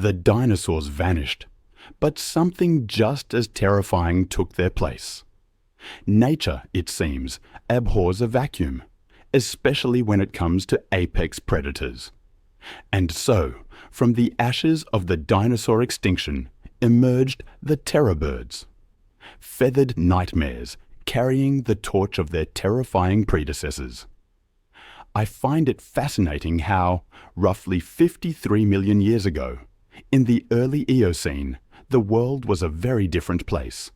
the dinosaurs vanished, but something just as terrifying took their place. Nature, it seems, abhors a vacuum, especially when it comes to apex predators. And so, from the ashes of the dinosaur extinction emerged the terror birds, feathered nightmares carrying the torch of their terrifying predecessors. I find it fascinating how, roughly 53 million years ago, in the early Eocene, the world was a very different place.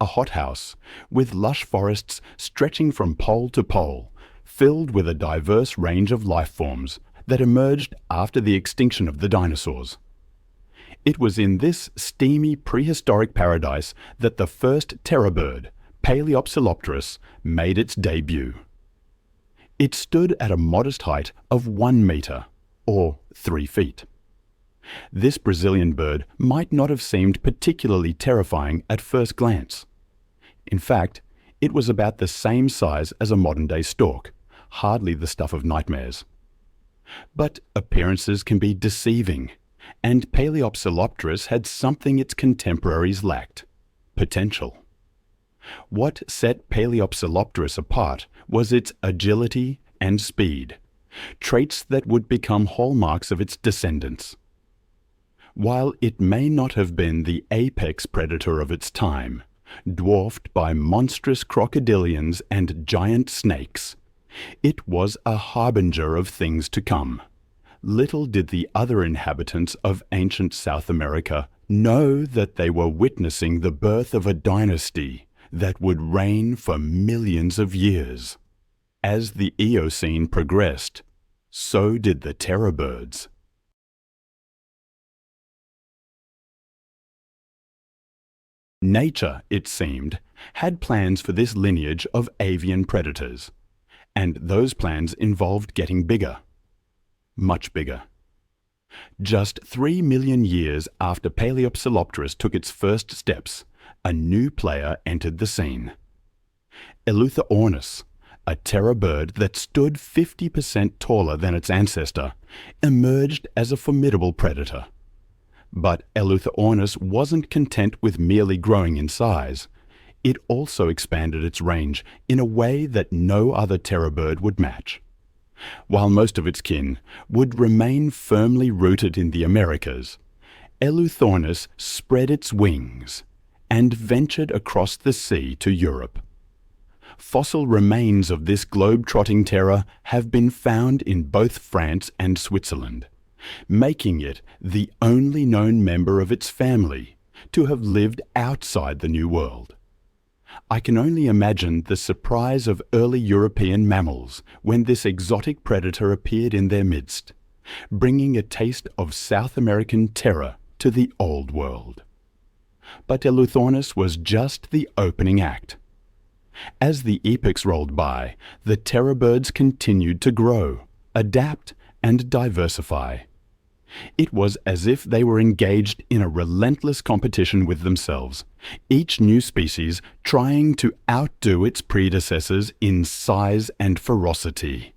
A hothouse with lush forests stretching from pole to pole, filled with a diverse range of life forms that emerged after the extinction of the dinosaurs. It was in this steamy prehistoric paradise that the first terror bird, Paleopsilopterus, made its debut. It stood at a modest height of 1 meter, or 3 feet. This Brazilian bird might not have seemed particularly terrifying at first glance. In fact, it was about the same size as a modern-day stork, hardly the stuff of nightmares. But appearances can be deceiving, and Paleopsilopterus had something its contemporaries lacked: potential. What set Paleopsilopterus apart was its agility and speed, traits that would become hallmarks of its descendants. While it may not have been the apex predator of its time, dwarfed by monstrous crocodilians and giant snakes, it was a harbinger of things to come. Little did the other inhabitants of ancient South America know that they were witnessing the birth of a dynasty that would reign for millions of years. As the Eocene progressed, so did the terror birds. Nature, it seemed, had plans for this lineage of avian predators, and those plans involved getting bigger. Much bigger. Just 3 million years after Paleopsilopterus took its first steps, a new player entered the scene. Eluthaornis, a terror bird that stood 50% taller than its ancestor, emerged as a formidable predator. But Eluthaornis wasn't content with merely growing in size. It also expanded its range in a way that no other terror bird would match. While most of its kin would remain firmly rooted in the Americas, Eluthaornis spread its wings and ventured across the sea to Europe. Fossil remains of this globe-trotting terror have been found in both France and Switzerland, making it the only known member of its family to have lived outside the New World. I can only imagine the surprise of early European mammals when this exotic predator appeared in their midst, bringing a taste of South American terror to the Old World. But Eluthaornis was just the opening act. As the epochs rolled by, the terror birds continued to grow, adapt, and diversify. It was as if they were engaged in a relentless competition with themselves, each new species trying to outdo its predecessors in size and ferocity.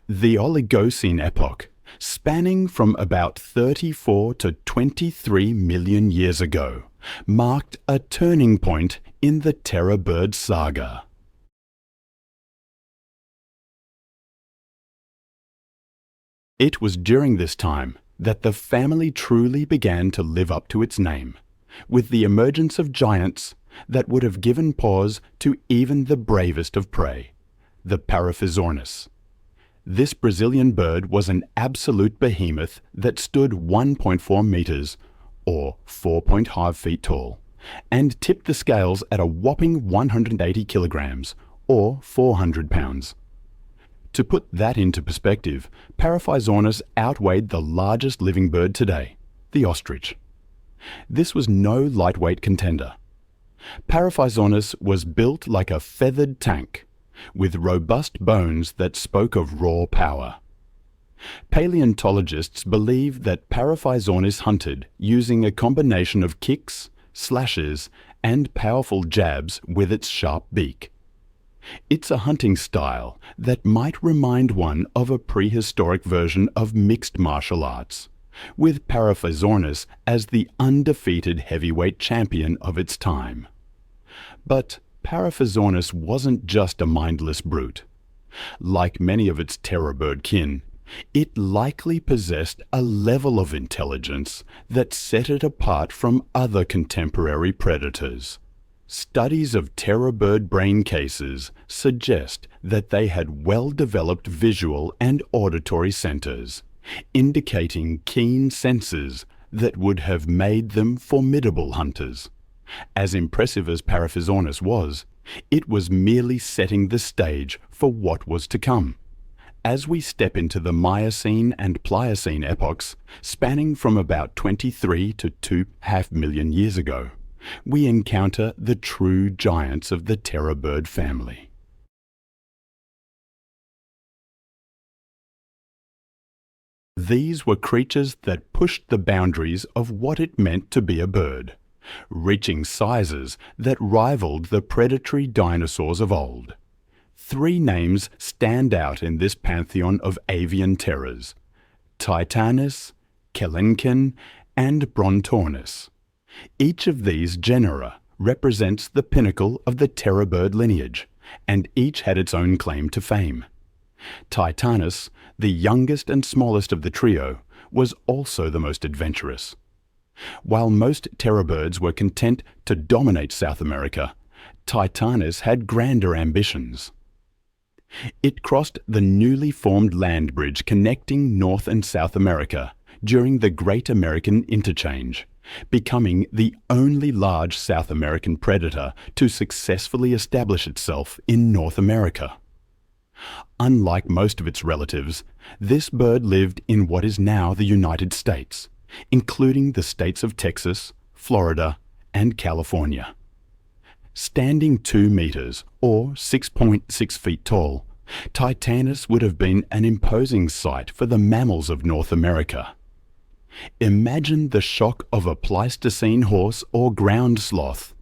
The Oligocene epoch, spanning from about 34 to 23 million years ago, marked a turning point in the terror bird saga. It was during this time that the family truly began to live up to its name, with the emergence of giants that would have given pause to even the bravest of prey, the Paraphysornis. This Brazilian bird was an absolute behemoth that stood 1.4 meters, or 4.5 feet tall, and tipped the scales at a whopping 180 kilograms, or 400 pounds. To put that into perspective, Paraphysornis outweighed the largest living bird today, the ostrich. This was no lightweight contender. Paraphysornis was built like a feathered tank, with robust bones that spoke of raw power. Paleontologists believe that Paraphysornis hunted using a combination of kicks, slashes, and powerful jabs with its sharp beak. It's a hunting style that might remind one of a prehistoric version of mixed martial arts, with Paraphysornis as the undefeated heavyweight champion of its time. But Paraphysornis wasn't just a mindless brute. Like many of its terror bird kin, it likely possessed a level of intelligence that set it apart from other contemporary predators. Studies of terror bird brain cases suggest that they had well-developed visual and auditory centers, indicating keen senses that would have made them formidable hunters. As impressive as Paraphysornis was, it was merely setting the stage for what was to come. As we step into the Miocene and Pliocene epochs, spanning from about 23 to 2.5 million years ago, we encounter the true giants of the terror bird family. These were creatures that pushed the boundaries of what it meant to be a bird, reaching sizes that rivaled the predatory dinosaurs of old. Three names stand out in this pantheon of avian terrors: Titanis, Kelenken, and Brontornis. Each of these genera represents the pinnacle of the terror bird lineage, and each had its own claim to fame. Titanis, the youngest and smallest of the trio, was also the most adventurous. While most terror birds were content to dominate South America, Titanis had grander ambitions. It crossed the newly formed land bridge connecting North and South America during the Great American Interchange, becoming the only large South American predator to successfully establish itself in North America. Unlike most of its relatives, this bird lived in what is now the United States, including the states of Texas, Florida, and California. Standing 2 meters, or 6.6 feet tall, Titanis would have been an imposing sight for the mammals of North America. Imagine the shock of a Pleistocene horse or ground sloth,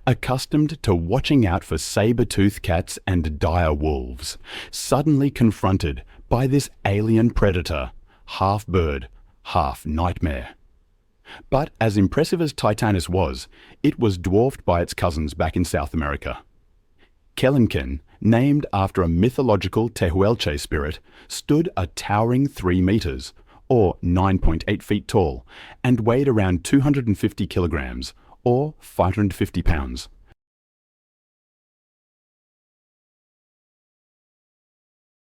accustomed to watching out for saber-toothed cats and dire wolves, suddenly confronted by this alien predator, half bird, half nightmare. But as impressive as Titanis was, it was dwarfed by its cousins back in South America. Kelenken, named after a mythological Tehuelche spirit, stood a towering 3 meters, or 9.8 feet tall, and weighed around 250 kilograms, or 550 pounds.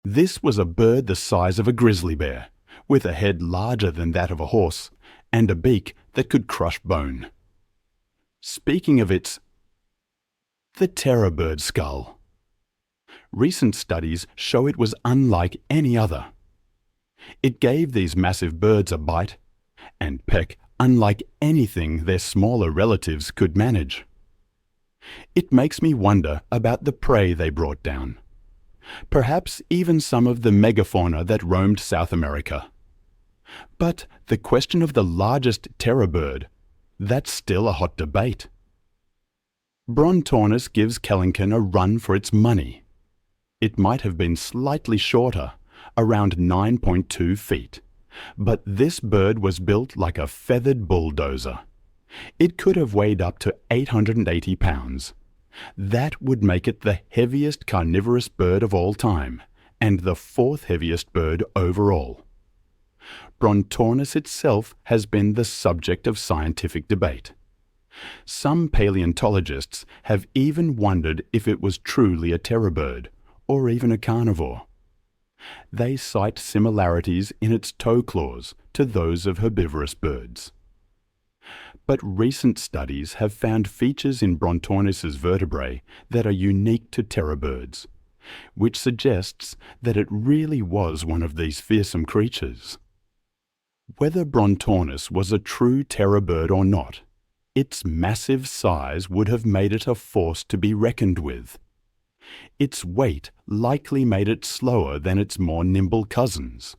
This was a bird the size of a grizzly bear, with a head larger than that of a horse, and a beak that could crush bone. Speaking of the terror bird skull. Recent studies show it was unlike any other. It gave these massive birds a bite and peck unlike anything their smaller relatives could manage. It makes me wonder about the prey they brought down. Perhaps even some of the megafauna that roamed South America. But the question of the largest terror bird, that's still a hot debate. Brontornis gives Kelenken a run for its money. It might have been slightly shorter, around 9.2 feet, but this bird was built like a feathered bulldozer. It could have weighed up to 880 pounds. That would make it the heaviest carnivorous bird of all time, and the 4th heaviest bird overall. Brontornis itself has been the subject of scientific debate. Some paleontologists have even wondered if it was truly a terror bird, or even a carnivore. They cite similarities in its toe claws to those of herbivorous birds. But recent studies have found features in Brontornis's vertebrae that are unique to terror birds, which suggests that it really was one of these fearsome creatures. Whether Brontornis was a true terror bird or not, its massive size would have made it a force to be reckoned with. Its weight likely made it slower than its more nimble cousins.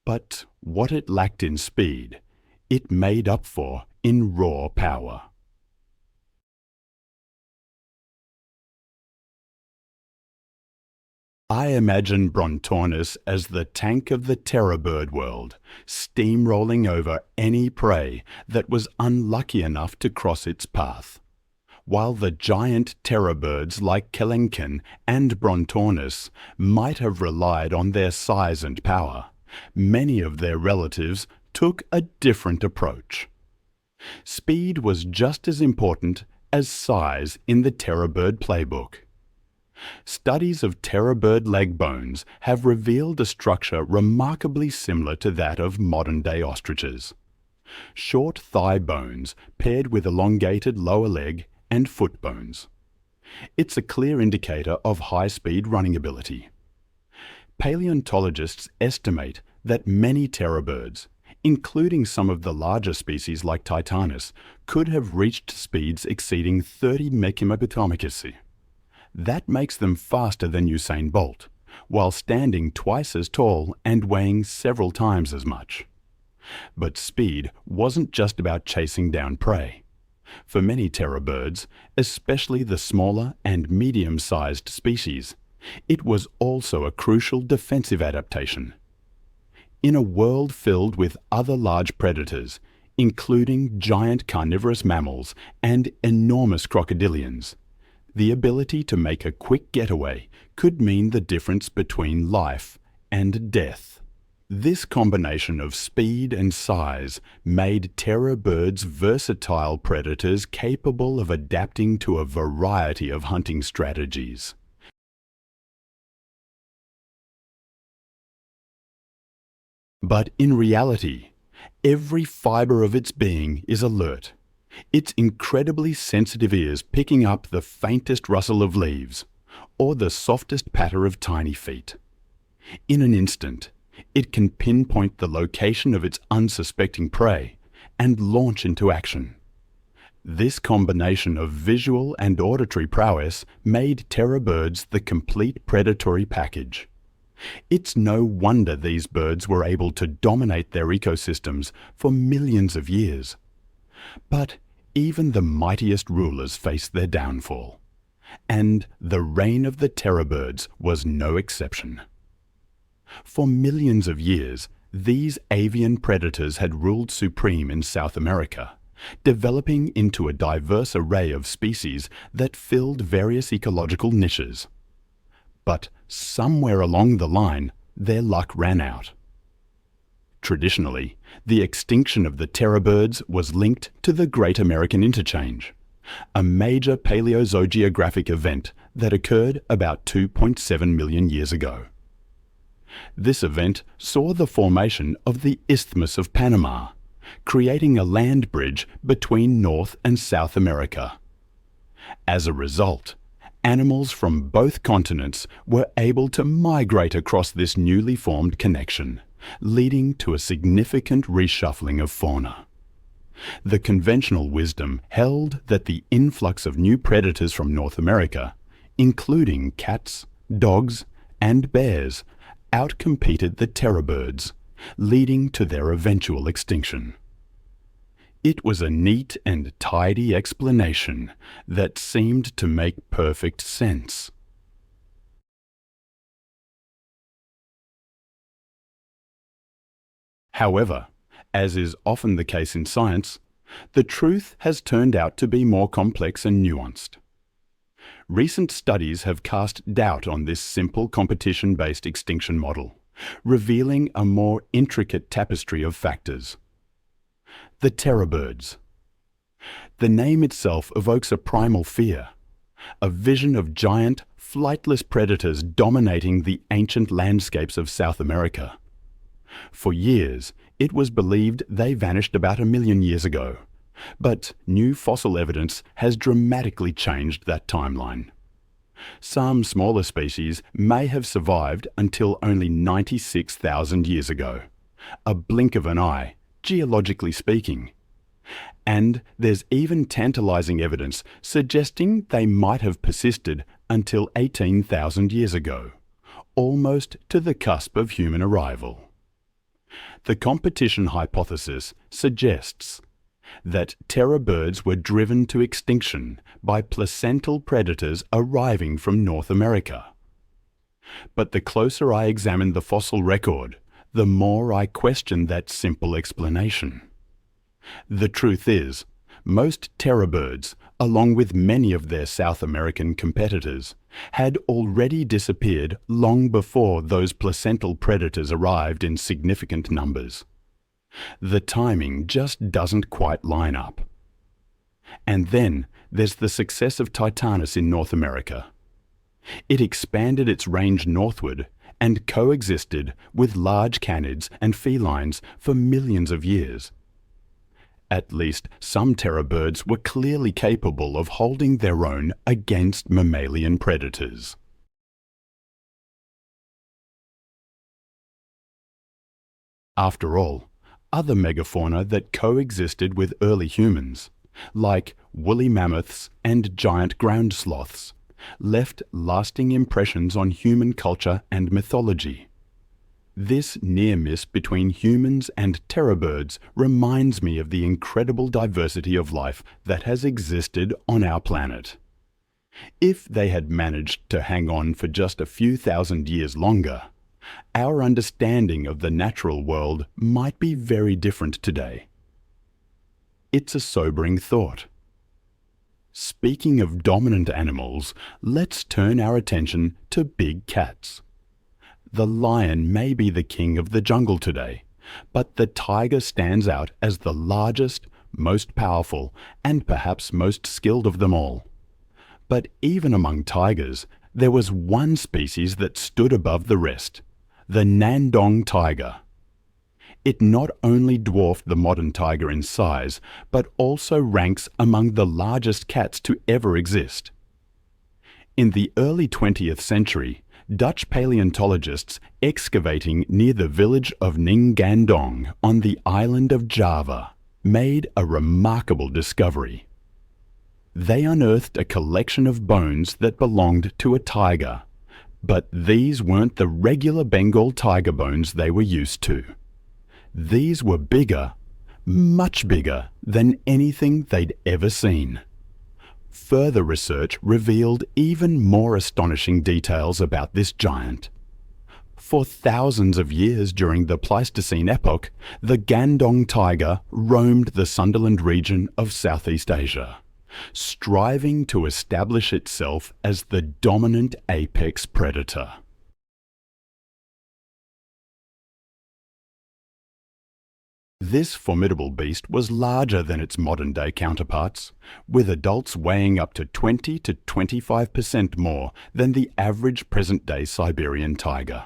But what it lacked in speed, it made up for in raw power. I imagine Brontornis as the tank of the terror bird world, steamrolling over any prey that was unlucky enough to cross its path. While the giant terror birds like Kelenken and Brontornis might have relied on their size and power, many of their relatives took a different approach. Speed was just as important as size in the terror bird playbook. Studies of terror bird leg bones have revealed a structure remarkably similar to that of modern-day ostriches. Short thigh bones paired with elongated lower leg and foot bones. It's a clear indicator of high-speed running ability. Paleontologists estimate that many terror birds, including some of the larger species like Titanis, could have reached speeds exceeding 30 km/h. That makes them faster than Usain Bolt, while standing twice as tall and weighing several times as much. But speed wasn't just about chasing down prey. For many terror birds, especially the smaller and medium-sized species, it was also a crucial defensive adaptation. In a world filled with other large predators, including giant carnivorous mammals and enormous crocodilians, the ability to make a quick getaway could mean the difference between life and death. This combination of speed and size made terror birds versatile predators capable of adapting to a variety of hunting strategies. But in reality, every fiber of its being is alert, its incredibly sensitive ears picking up the faintest rustle of leaves or the softest patter of tiny feet. In an instant, it can pinpoint the location of its unsuspecting prey and launch into action. This combination of visual and auditory prowess made terror birds the complete predatory package. It's no wonder these birds were able to dominate their ecosystems for millions of years. But even the mightiest rulers faced their downfall, and the reign of the terror birds was no exception. For millions of years, these avian predators had ruled supreme in South America, developing into a diverse array of species that filled various ecological niches. But somewhere along the line, their luck ran out. Traditionally, the extinction of the terror birds was linked to the Great American Interchange, a major paleozoographic event that occurred about 2.7 million years ago. This event saw the formation of the Isthmus of Panama, creating a land bridge between North and South America. As a result, animals from both continents were able to migrate across this newly formed connection, leading to a significant reshuffling of fauna. The conventional wisdom held that the influx of new predators from North America, including cats, dogs, and bears, outcompeted the terror birds, leading to their eventual extinction. It was a neat and tidy explanation that seemed to make perfect sense. However, as is often the case in science, the truth has turned out to be more complex and nuanced. Recent studies have cast doubt on this simple competition-based extinction model, revealing a more intricate tapestry of factors. The terror birds. The name itself evokes a primal fear, a vision of giant, flightless predators dominating the ancient landscapes of South America. For years, it was believed they vanished about 1 million years ago, but new fossil evidence has dramatically changed that timeline. Some smaller species may have survived until only 96,000 years ago, a blink of an eye, geologically speaking. And there's even tantalizing evidence suggesting they might have persisted until 18,000 years ago, almost to the cusp of human arrival. The competition hypothesis suggests that terror birds were driven to extinction by placental predators arriving from North America. But the closer I examine the fossil record, the more I question that simple explanation. The truth is, most terror birds, along with many of their South American competitors, had already disappeared long before those placental predators arrived in significant numbers. The timing just doesn't quite line up. And then there's the success of Titanis in North America. It expanded its range northward and coexisted with large canids and felines for millions of years. At least some terror birds were clearly capable of holding their own against mammalian predators. After all, other megafauna that coexisted with early humans, like woolly mammoths and giant ground sloths, left lasting impressions on human culture and mythology. This near miss between humans and terror birds reminds me of the incredible diversity of life that has existed on our planet. If they had managed to hang on for just a few thousand years longer, our understanding of the natural world might be very different today. It's a sobering thought. Speaking of dominant animals, let's turn our attention to big cats. The lion may be the king of the jungle today, but the tiger stands out as the largest, most powerful, and perhaps most skilled of them all. But even among tigers, there was one species that stood above the rest, the Nandong tiger. It not only dwarfed the modern tiger in size, but also ranks among the largest cats to ever exist. In the early 20th century, Dutch paleontologists excavating near the village of Ninggandong on the island of Java made a remarkable discovery. They unearthed a collection of bones that belonged to a tiger, but these weren't the regular Bengal tiger bones they were used to. These were bigger, much bigger than anything they'd ever seen. Further research revealed even more astonishing details about this giant. For thousands of years during the Pleistocene epoch, the Gandong tiger roamed the Sundaland region of Southeast Asia, striving to establish itself as the dominant apex predator. This formidable beast was larger than its modern-day counterparts, with adults weighing up to 20 to 25% more than the average present-day Siberian tiger.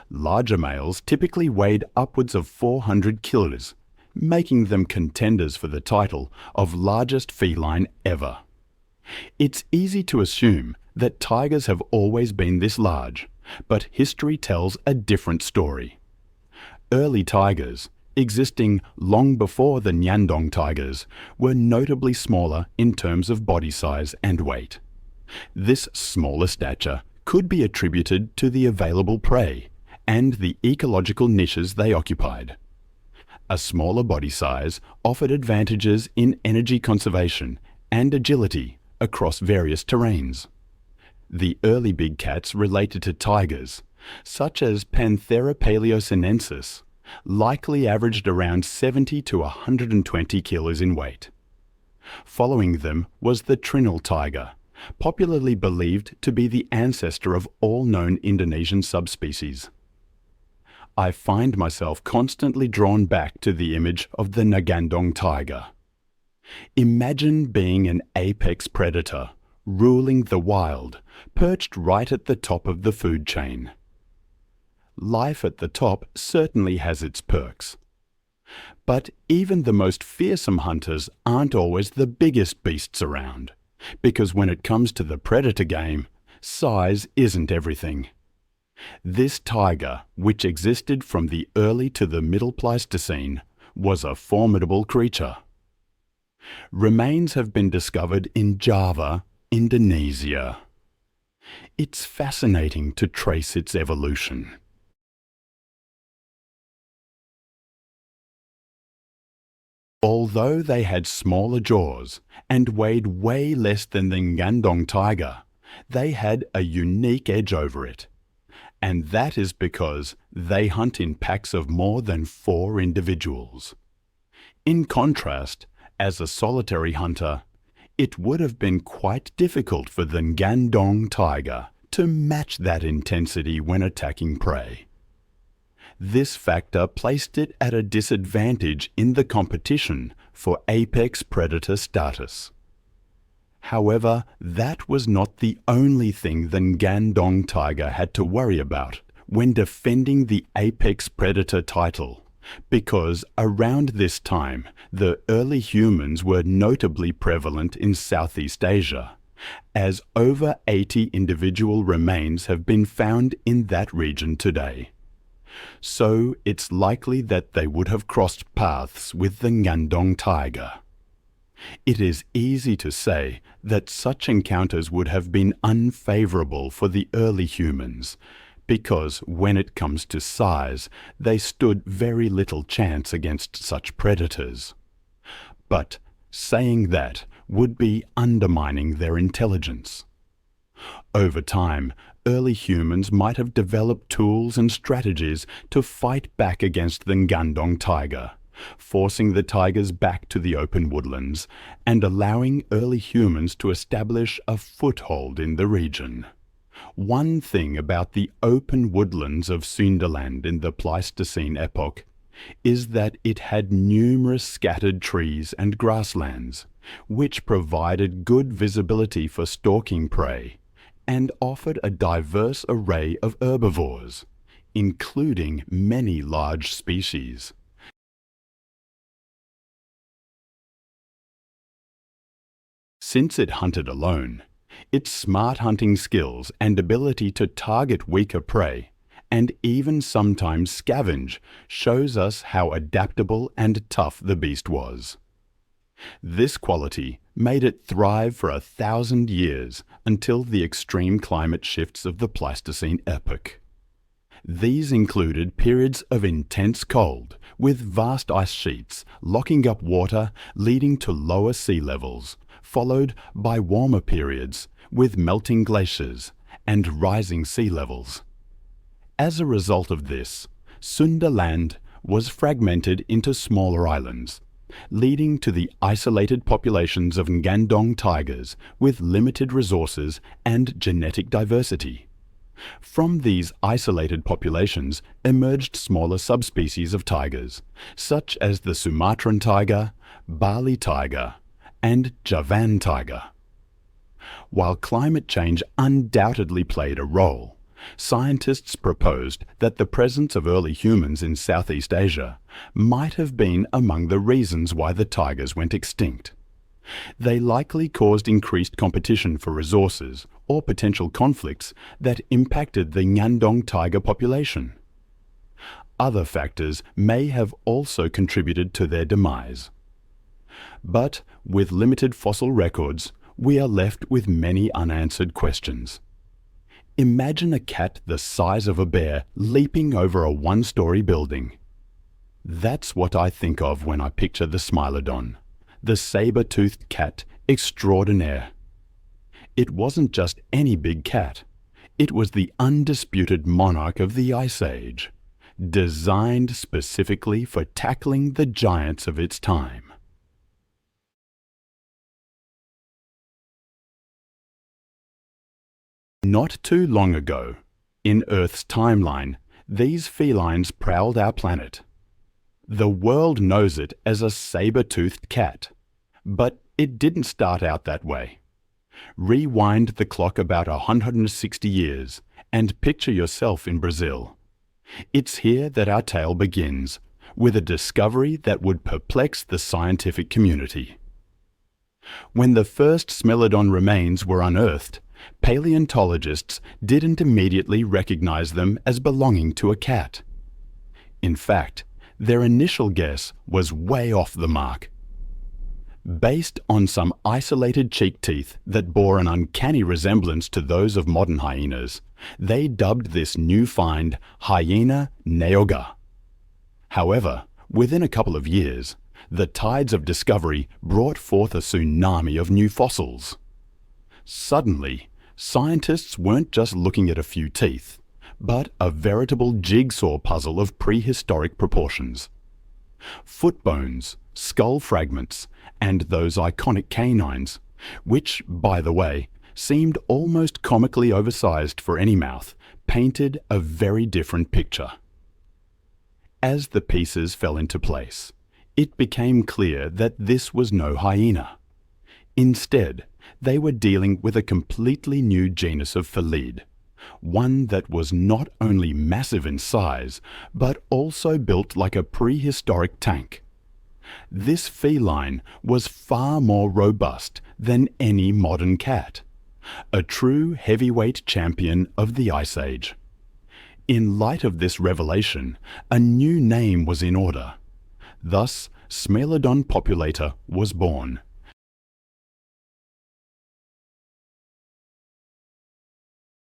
Larger males typically weighed upwards of 400 kilos, making them contenders for the title of largest feline ever. It's easy to assume that tigers have always been this large, but history tells a different story. Early tigers, existing long before the Nyandong tigers, were notably smaller in terms of body size and weight. This smaller stature could be attributed to the available prey and the ecological niches they occupied. A smaller body size offered advantages in energy conservation and agility across various terrains. The early big cats related to tigers, such as Panthera paleosinensis, likely averaged around 70 to 120 kilos in weight. Following them was the Trinil tiger, popularly believed to be the ancestor of all known Indonesian subspecies. I find myself constantly drawn back to the image of the Nagandong tiger. Imagine being an apex predator, ruling the wild, perched right at the top of the food chain. Life at the top certainly has its perks. But even the most fearsome hunters aren't always the biggest beasts around, because when it comes to the predator game, size isn't everything. This tiger, which existed from the early to the middle Pleistocene, was a formidable creature. Remains have been discovered in Java, Indonesia. It's fascinating to trace its evolution. Although they had smaller jaws and weighed way less than the Ngandong tiger, they had a unique edge over it. and that is because they hunt in packs of more than 4 individuals. In contrast, as a solitary hunter, it would have been quite difficult for the Ngandong tiger to match that intensity when attacking prey. This factor placed it at a disadvantage in the competition for apex predator status. However, that was not the only thing the Ngandong tiger had to worry about when defending the apex predator title, because around this time the early humans were notably prevalent in Southeast Asia, as over 80 individual remains have been found in that region today. So it's likely that they would have crossed paths with the Ngandong tiger. It is easy to say that such encounters would have been unfavorable for the early humans, because when it comes to size, they stood very little chance against such predators. But saying that would be undermining their intelligence. Over time, early humans might have developed tools and strategies to fight back against the Ngandong tiger, forcing the tigers back to the open woodlands and allowing early humans to establish a foothold in the region. One thing about the open woodlands of Sundaland in the Pleistocene epoch is that it had numerous scattered trees and grasslands, which provided good visibility for stalking prey and offered a diverse array of herbivores, including many large species. Since it hunted alone, its smart hunting skills and ability to target weaker prey, and even sometimes scavenge, shows us how adaptable and tough the beast was. This quality made it thrive for 1,000 years until the extreme climate shifts of the Pleistocene epoch. These included periods of intense cold, with vast ice sheets locking up water leading to lower sea levels, followed by warmer periods with melting glaciers and rising sea levels. As a result of this, Sundaland was fragmented into smaller islands, leading to the isolated populations of Ngandong tigers with limited resources and genetic diversity. From these isolated populations emerged smaller subspecies of tigers, such as the Sumatran tiger, Bali tiger, and Javan tiger. While climate change undoubtedly played a role, scientists proposed that the presence of early humans in Southeast Asia might have been among the reasons why the tigers went extinct. They likely caused increased competition for resources or potential conflicts that impacted the Ngandong tiger population. Other factors may have also contributed to their demise. But with limited fossil records, we are left with many unanswered questions. Imagine a cat the size of a bear leaping over a one-story building. That's what I think of when I picture the Smilodon, the saber-toothed cat extraordinaire. It wasn't just any big cat. It was the undisputed monarch of the Ice Age, designed specifically for tackling the giants of its time. Not too long ago, in Earth's timeline, these felines prowled our planet. The world knows it as a saber-toothed cat, but it didn't start out that way. Rewind the clock about 160 years and picture yourself in Brazil. It's here that our tale begins, with a discovery that would perplex the scientific community. When the first Smilodon remains were unearthed, paleontologists didn't immediately recognize them as belonging to a cat. In fact, their initial guess was way off the mark. Based on some isolated cheek teeth that bore an uncanny resemblance to those of modern hyenas, they dubbed this new find Hyena neoga. However, within a couple of years, the tides of discovery brought forth a tsunami of new fossils. Suddenly, scientists weren't just looking at a few teeth, but a veritable jigsaw puzzle of prehistoric proportions. Foot bones, skull fragments, and those iconic canines, which, by the way, seemed almost comically oversized for any mouth, painted a very different picture. As the pieces fell into place, it became clear that this was no hyena. Instead, they were dealing with a completely new genus of felid, one that was not only massive in size, but also built like a prehistoric tank. This feline was far more robust than any modern cat, a true heavyweight champion of the Ice Age. In light of this revelation, a new name was in order. Thus, Smilodon populator was born.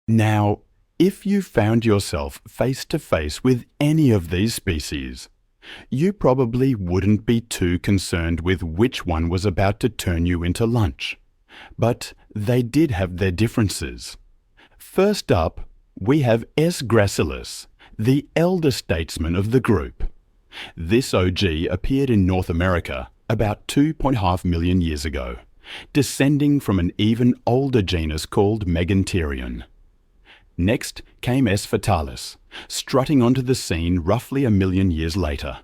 Now, if you found yourself face to face with any of these species, you probably wouldn't be too concerned with which one was about to turn you into lunch. But they did have their differences. First up, we have S. gracilis, the elder statesman of the group. This OG appeared in North America about 2.5 million years ago, descending from an even older genus called Meganterion. Next came S. fatalis, strutting onto the scene roughly a million years later.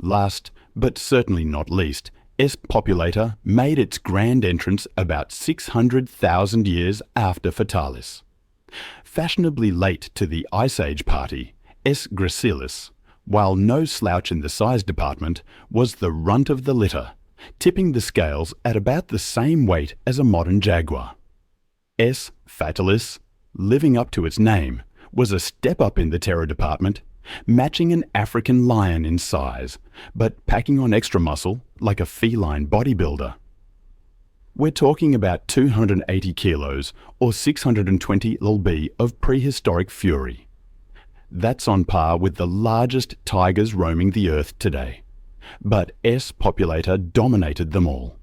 Last, but certainly not least, S. populator made its grand entrance about 600,000 years after fatalis. Fashionably late to the Ice Age party, S. gracilis, while no slouch in the size department, was the runt of the litter, tipping the scales at about the same weight as a modern jaguar. S. fatalis, living up to its name, was a step up in the terror department, matching an African lion in size, but packing on extra muscle like a feline bodybuilder. We're talking about 280 kilos or 620 lb of prehistoric fury. That's on par with the largest tigers roaming the earth today. But S. populator dominated them all.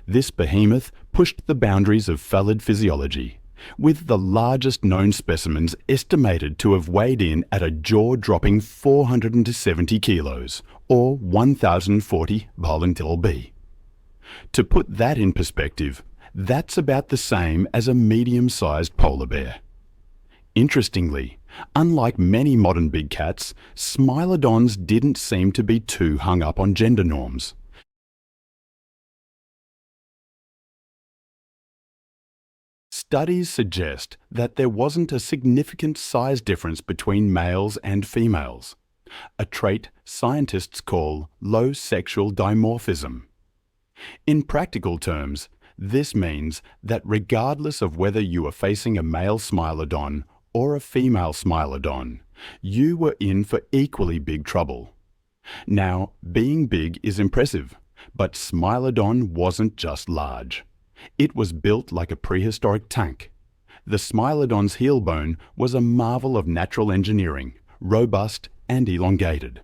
This behemoth pushed the boundaries of felid physiology, with the largest known specimens estimated to have weighed in at a jaw-dropping 470 kilos, or 1,040 lb. To put that in perspective, that's about the same as a medium-sized polar bear. Interestingly, unlike many modern big cats, Smilodons didn't seem to be too hung up on gender norms. Studies suggest that there wasn't a significant size difference between males and females, a trait scientists call low sexual dimorphism. In practical terms, this means that regardless of whether you were facing a male Smilodon or a female Smilodon, you were in for equally big trouble. Now, being big is impressive, but Smilodon wasn't just large. It was built like a prehistoric tank. The Smilodon's heel bone was a marvel of natural engineering, robust and elongated.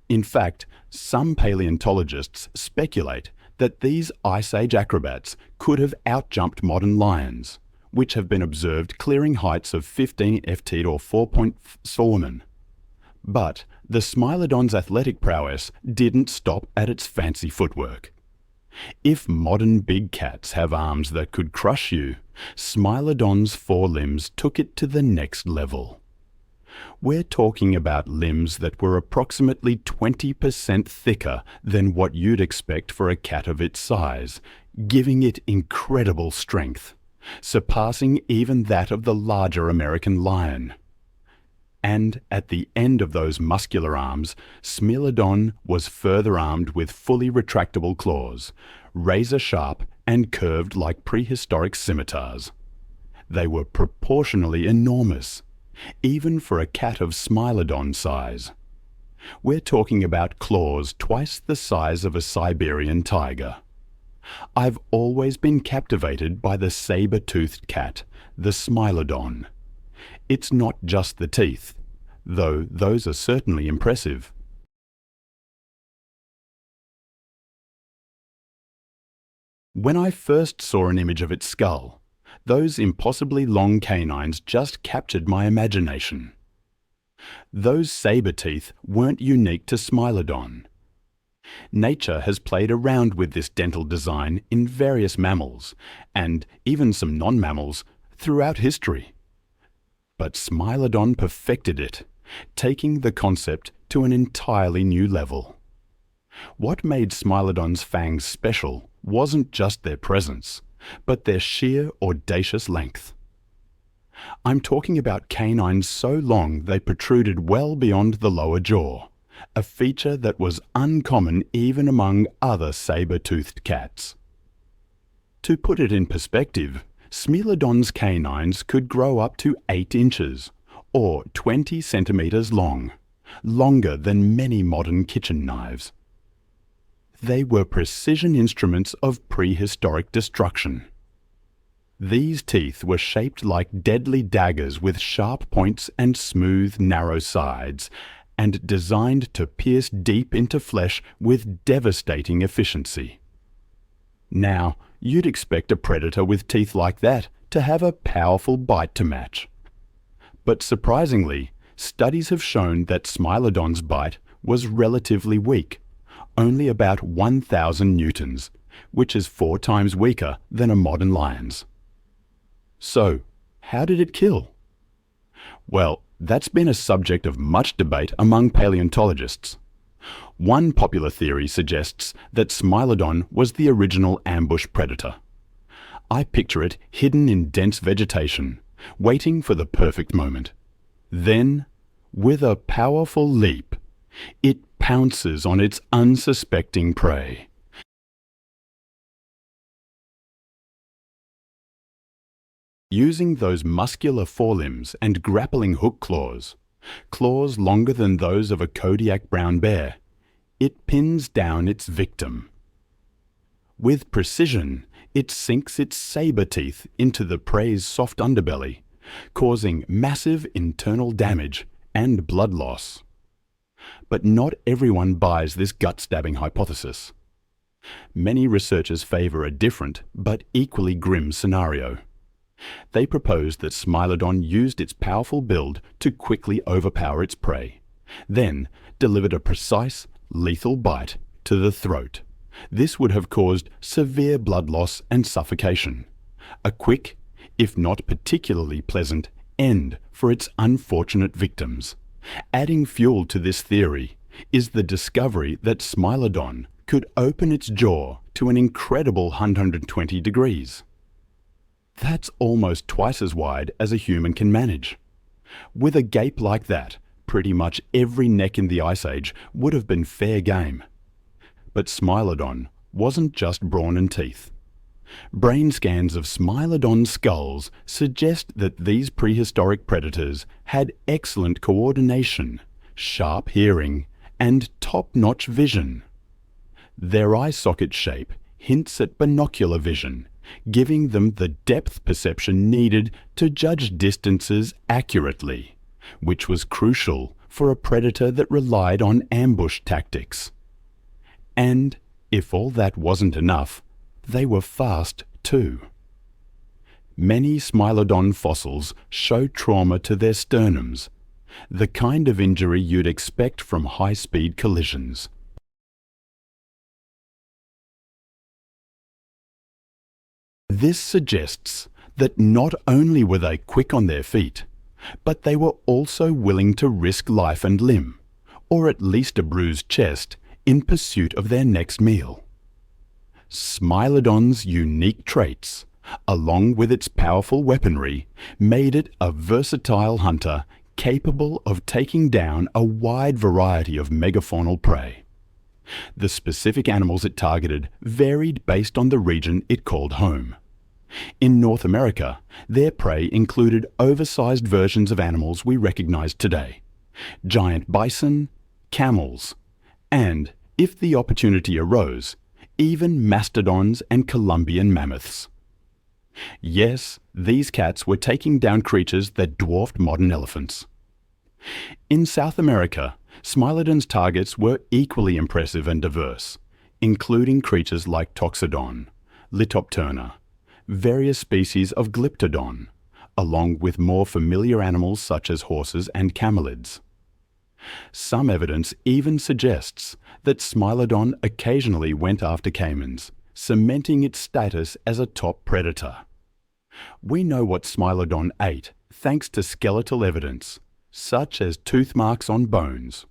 In fact, some paleontologists speculate that these Ice Age acrobats could have outjumped modern lions, which have been observed clearing heights of 15 ft or 4.4 But the Smilodon's athletic prowess didn't stop at its fancy footwork. If modern big cats have arms that could crush you, Smilodon's forelimbs took it to the next level. We're talking about limbs that were approximately 20% thicker than what you'd expect for a cat of its size, giving it incredible strength, surpassing even that of the larger American lion. And at the end of those muscular arms, Smilodon was further armed with fully retractable claws, razor-sharp and curved like prehistoric scimitars. They were proportionally enormous, even for a cat of Smilodon size. We're talking about claws twice the size of a Siberian tiger. I've always been captivated by the saber-toothed cat, the Smilodon. It's not just the teeth, though those are certainly impressive. When I first saw an image of its skull, Those impossibly long canines just captured my imagination. Those saber teeth weren't unique to Smilodon. Nature has played around with this dental design in various mammals, and even some non-mammals, throughout history. But Smilodon perfected it, taking the concept to an entirely new level. What made Smilodon's fangs special wasn't just their presence, but their sheer, audacious length. I'm talking about canines so long they protruded well beyond the lower jaw, a feature that was uncommon even among other saber-toothed cats. To put it in perspective, Smilodon's canines could grow up to 8 inches, or 20 centimeters long, longer than many modern kitchen knives. They were precision instruments of prehistoric destruction. These teeth were shaped like deadly daggers with sharp points and smooth, narrow sides, and designed to pierce deep into flesh with devastating efficiency. Now, you'd expect a predator with teeth like that to have a powerful bite to match. But surprisingly, studies have shown that Smilodon's bite was relatively weak, only about 1,000 newtons, which is 4 times weaker than a modern lion's. So, how did it kill? Well, that's been a subject of much debate among paleontologists. One popular theory suggests that Smilodon was the original ambush predator. I picture it hidden in dense vegetation, waiting for the perfect moment. Then, with a powerful leap, it pounces on its unsuspecting prey. Using those muscular forelimbs and grappling hook claws, claws longer than those of a Kodiak brown bear, it pins down its victim. With precision, it sinks its saber teeth into the prey's soft underbelly, causing massive internal damage and blood loss. But not everyone buys this gut-stabbing hypothesis. Many researchers favor a different but equally grim scenario. They propose that Smilodon used its powerful build to quickly overpower its prey, then delivered a precise, lethal bite to the throat. This would have caused severe blood loss and suffocation, a quick, if not particularly pleasant, end for its unfortunate victims. Adding fuel to this theory is the discovery that Smilodon could open its jaw to an incredible 120 degrees. That's almost twice as wide as a human can manage. With a gape like that, pretty much every neck in the Ice Age would have been fair game. But Smilodon wasn't just brawn and teeth. Brain scans of Smilodon skulls suggest that these prehistoric predators had excellent coordination, sharp hearing, and top-notch vision. Their eye socket shape hints at binocular vision, giving them the depth perception needed to judge distances accurately, which was crucial for a predator that relied on ambush tactics. And, if all that wasn't enough, they were fast too. Many Smilodon fossils show trauma to their sternums, the kind of injury you'd expect from high-speed collisions. This suggests that not only were they quick on their feet, but they were also willing to risk life and limb, or at least a bruised chest, in pursuit of their next meal. Smilodon's unique traits, along with its powerful weaponry, made it a versatile hunter capable of taking down a wide variety of megafaunal prey. The specific animals it targeted varied based on the region it called home. In North America, their prey included oversized versions of animals we recognize today: giant bison, camels, and, if the opportunity arose, even mastodons and Columbian mammoths. Yes, these cats were taking down creatures that dwarfed modern elephants. In South America, Smilodon's targets were equally impressive and diverse, including creatures like Toxodon, Litopterna, various species of Glyptodon, along with more familiar animals such as horses and camelids. Some evidence even suggests that Smilodon occasionally went after caimans, cementing its status as a top predator. We know what Smilodon ate thanks to skeletal evidence, such as tooth marks on bones,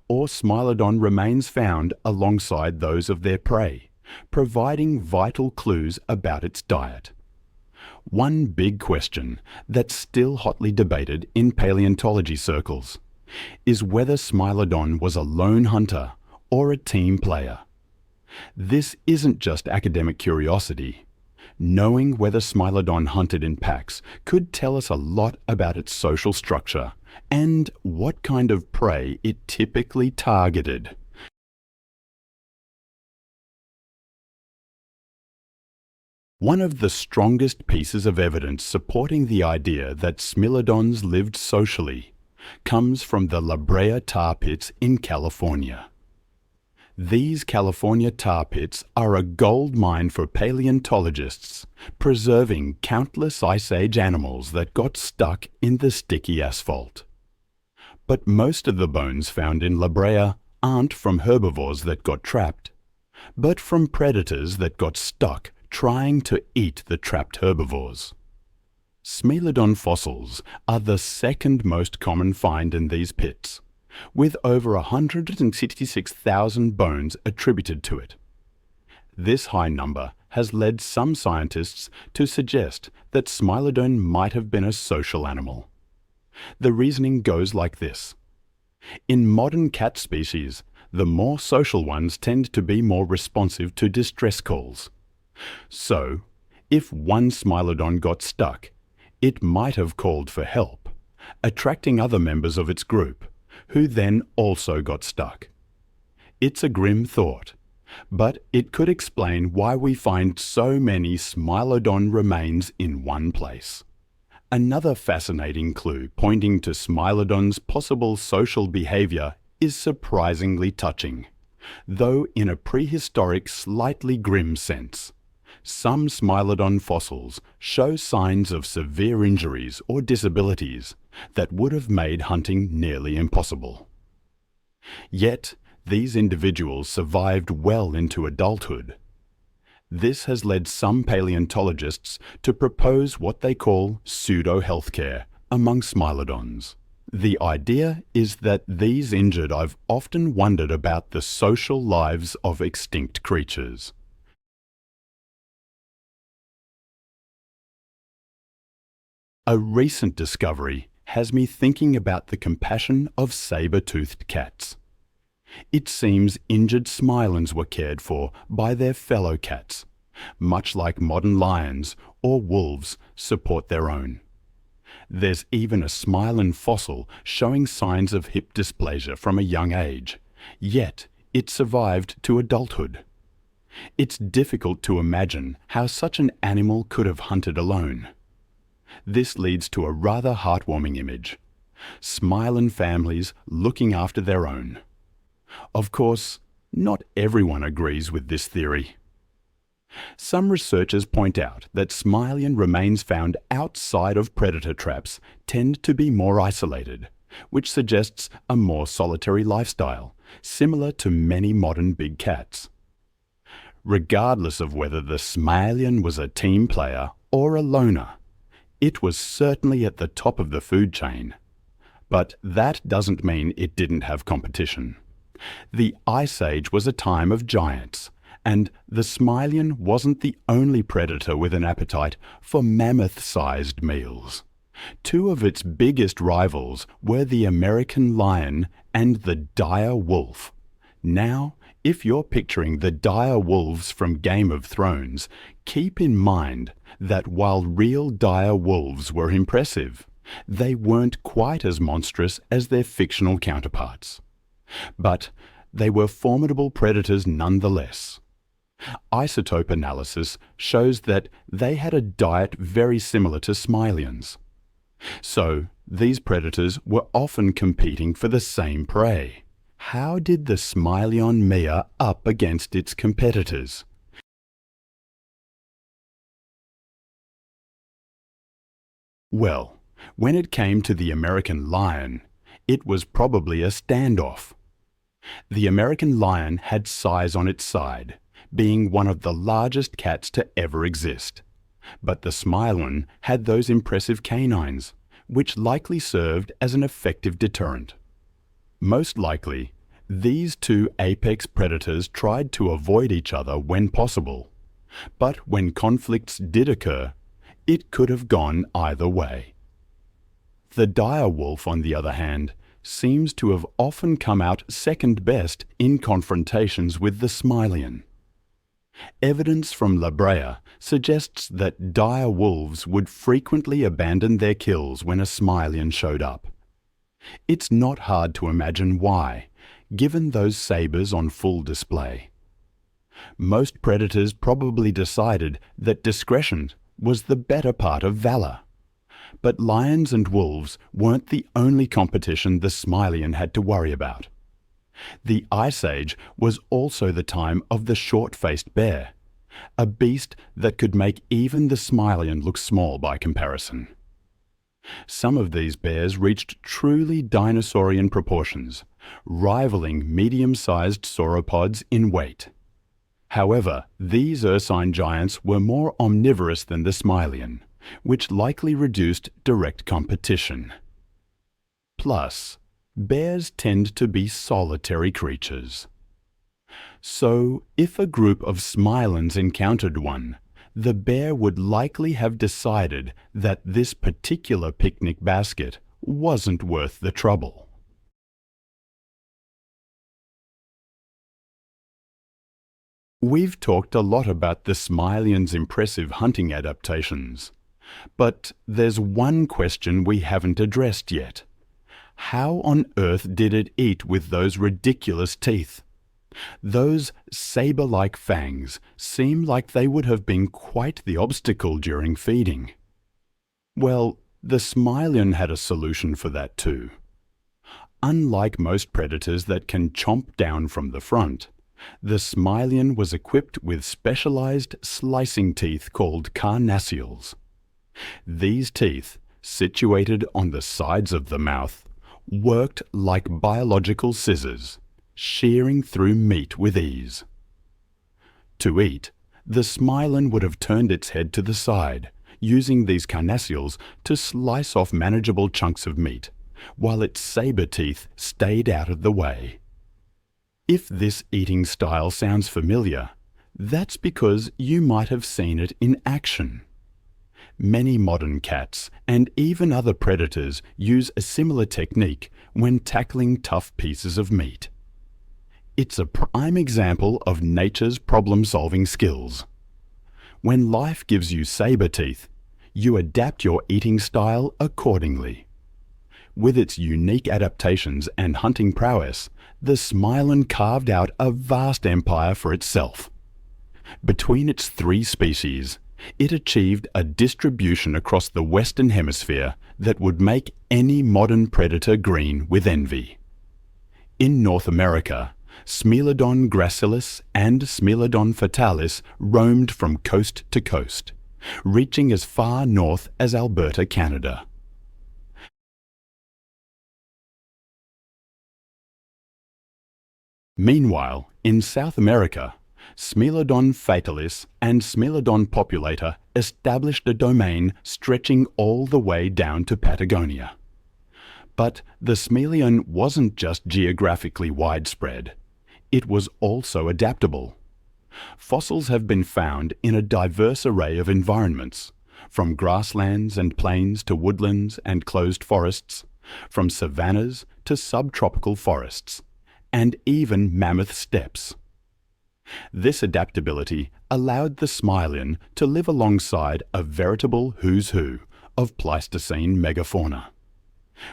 or Smilodon remains found alongside those of their prey, providing vital clues about its diet. One big question that's still hotly debated in paleontology circles is whether Smilodon was a lone hunter or a team player. This isn't just academic curiosity. Knowing whether Smilodon hunted in packs could tell us a lot about its social structure and what kind of prey it typically targeted. One of the strongest pieces of evidence supporting the idea that Smilodons lived socially comes from the La Brea tar pits in California. These California tar pits are a gold mine for paleontologists, preserving countless Ice Age animals that got stuck in the sticky asphalt. But most of the bones found in La Brea aren't from herbivores that got trapped, but from predators that got stuck trying to eat the trapped herbivores. Smilodon fossils are the second most common find in these pits, with over 166,000 bones attributed to it. This high number has led some scientists to suggest that Smilodon might have been a social animal. The reasoning goes like this. In modern cat species, the more social ones tend to be more responsive to distress calls. So, if one Smilodon got stuck, it might have called for help, attracting other members of its group, who then also got stuck. It's a grim thought, but it could explain why we find so many Smilodon remains in one place. Another fascinating clue pointing to Smilodon's possible social behavior is surprisingly touching, though in a prehistoric, slightly grim sense. Some Smilodon fossils show signs of severe injuries or disabilities that would have made hunting nearly impossible. Yet, these individuals survived well into adulthood. This has led some paleontologists to propose what they call pseudo-healthcare among Smilodons. The idea is that these injured I've often wondered about the social lives of extinct creatures. A recent discovery has me thinking about the compassion of saber-toothed cats. It seems injured Smilons were cared for by their fellow cats, much like modern lions or wolves support their own. There's even a Smilon fossil showing signs of hip dysplasia from a young age, yet it survived to adulthood. It's difficult to imagine how such an animal could have hunted alone. This leads to a rather heartwarming image: Smilon families looking after their own. Of course, not everyone agrees with this theory. Some researchers point out that Smilon remains found outside of predator traps tend to be more isolated, which suggests a more solitary lifestyle, similar to many modern big cats. Regardless of whether the Smilon was a team player or a loner, it was certainly at the top of the food chain. But that doesn't mean it didn't have competition. The Ice Age was a time of giants, and the Smilon wasn't the only predator with an appetite for mammoth-sized meals. Two of its biggest rivals were the American lion and the dire wolf. Now, if you're picturing the dire wolves from Game of Thrones, keep in mind that while real dire wolves were impressive, they weren't quite as monstrous as their fictional counterparts. But they were formidable predators nonetheless. Isotope analysis shows that they had a diet very similar to Smilons. So, these predators were often competing for the same prey. How did the Smilon meet up against its competitors? Well, when it came to the American lion, it was probably a standoff. The American lion had size on its side, being one of the largest cats to ever exist. But the Smilon had those impressive canines, which likely served as an effective deterrent. Most likely, these two apex predators tried to avoid each other when possible, but when conflicts did occur, it could have gone either way. The dire wolf, on the other hand, seems to have often come out second best in confrontations with the Smilon. Evidence from La Brea suggests that dire wolves would frequently abandon their kills when a Smilon showed up. It's not hard to imagine why, given those sabers on full display. Most predators probably decided that discretion was the better part of valor. But lions and wolves weren't the only competition the Smilon had to worry about. The Ice Age was also the time of the short-faced bear, a beast that could make even the Smilon look small by comparison. Some of these bears reached truly dinosaurian proportions, rivaling medium-sized sauropods in weight. However, these ursine giants were more omnivorous than the Smilon, which likely reduced direct competition. Plus, bears tend to be solitary creatures. So, if a group of Smilons encountered one, the bear would likely have decided that this particular picnic basket wasn't worth the trouble. We've talked a lot about the Smilon's impressive hunting adaptations, but there's one question we haven't addressed yet. How on earth did it eat with those ridiculous teeth? Those saber-like fangs seem like they would have been quite the obstacle during feeding. Well, the Smilon had a solution for that too. Unlike most predators that can chomp down from the front, the Smilon was equipped with specialized slicing teeth called carnassials. These teeth, situated on the sides of the mouth, worked like biological scissors, shearing through meat with ease. To eat, the Smilon would have turned its head to the side, using these carnassials to slice off manageable chunks of meat, while its saber teeth stayed out of the way. If this eating style sounds familiar, that's because you might have seen it in action. Many modern cats, and even other predators, use a similar technique when tackling tough pieces of meat. It's a prime example of nature's problem-solving skills. When life gives you saber teeth, you adapt your eating style accordingly. With its unique adaptations and hunting prowess, the Smilon carved out a vast empire for itself. Between its 3 species, it achieved a distribution across the Western Hemisphere that would make any modern predator green with envy. In North America, Smilodon gracilis and Smilodon fatalis roamed from coast to coast, reaching as far north as Alberta, Canada. Meanwhile, in South America, Smilodon fatalis and Smilodon populator established a domain stretching all the way down to Patagonia. But the Smilon wasn't just geographically widespread. It was also adaptable. Fossils have been found in a diverse array of environments, from grasslands and plains to woodlands and closed forests, from savannas to subtropical forests, and even mammoth steppes. This adaptability allowed the Smilon to live alongside a veritable who's who of Pleistocene megafauna.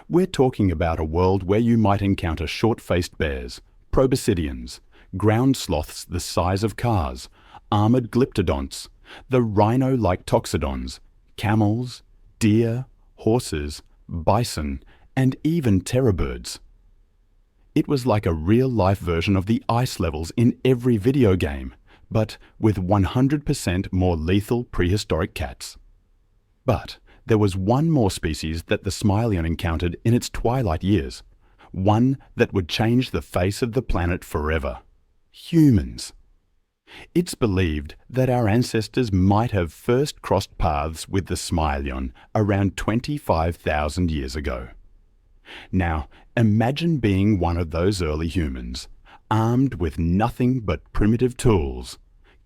We're talking about a world where you might encounter short-faced bears, proboscideans, ground sloths the size of cars, armored glyptodonts, the rhino-like toxodons, camels, deer, horses, bison, and even terrorbirds. It was like a real-life version of the ice levels in every video game, but with 100% more lethal prehistoric cats. But there was one more species that the Smilyon encountered in its twilight years, one that would change the face of the planet forever: humans. It's believed that our ancestors might have first crossed paths with the Smilyon around 25,000 years ago. Now, imagine being one of those early humans, armed with nothing but primitive tools,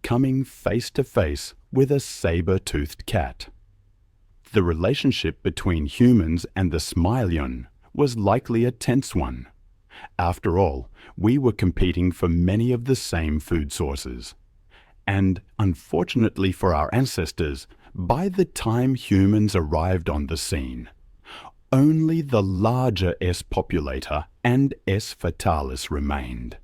coming face to face with a saber-toothed cat. The relationship between humans and the Smilyon was likely a tense one. After all, we were competing for many of the same food sources. And unfortunately for our ancestors, by the time humans arrived on the scene, only the larger S. populator and S. fatalis remained.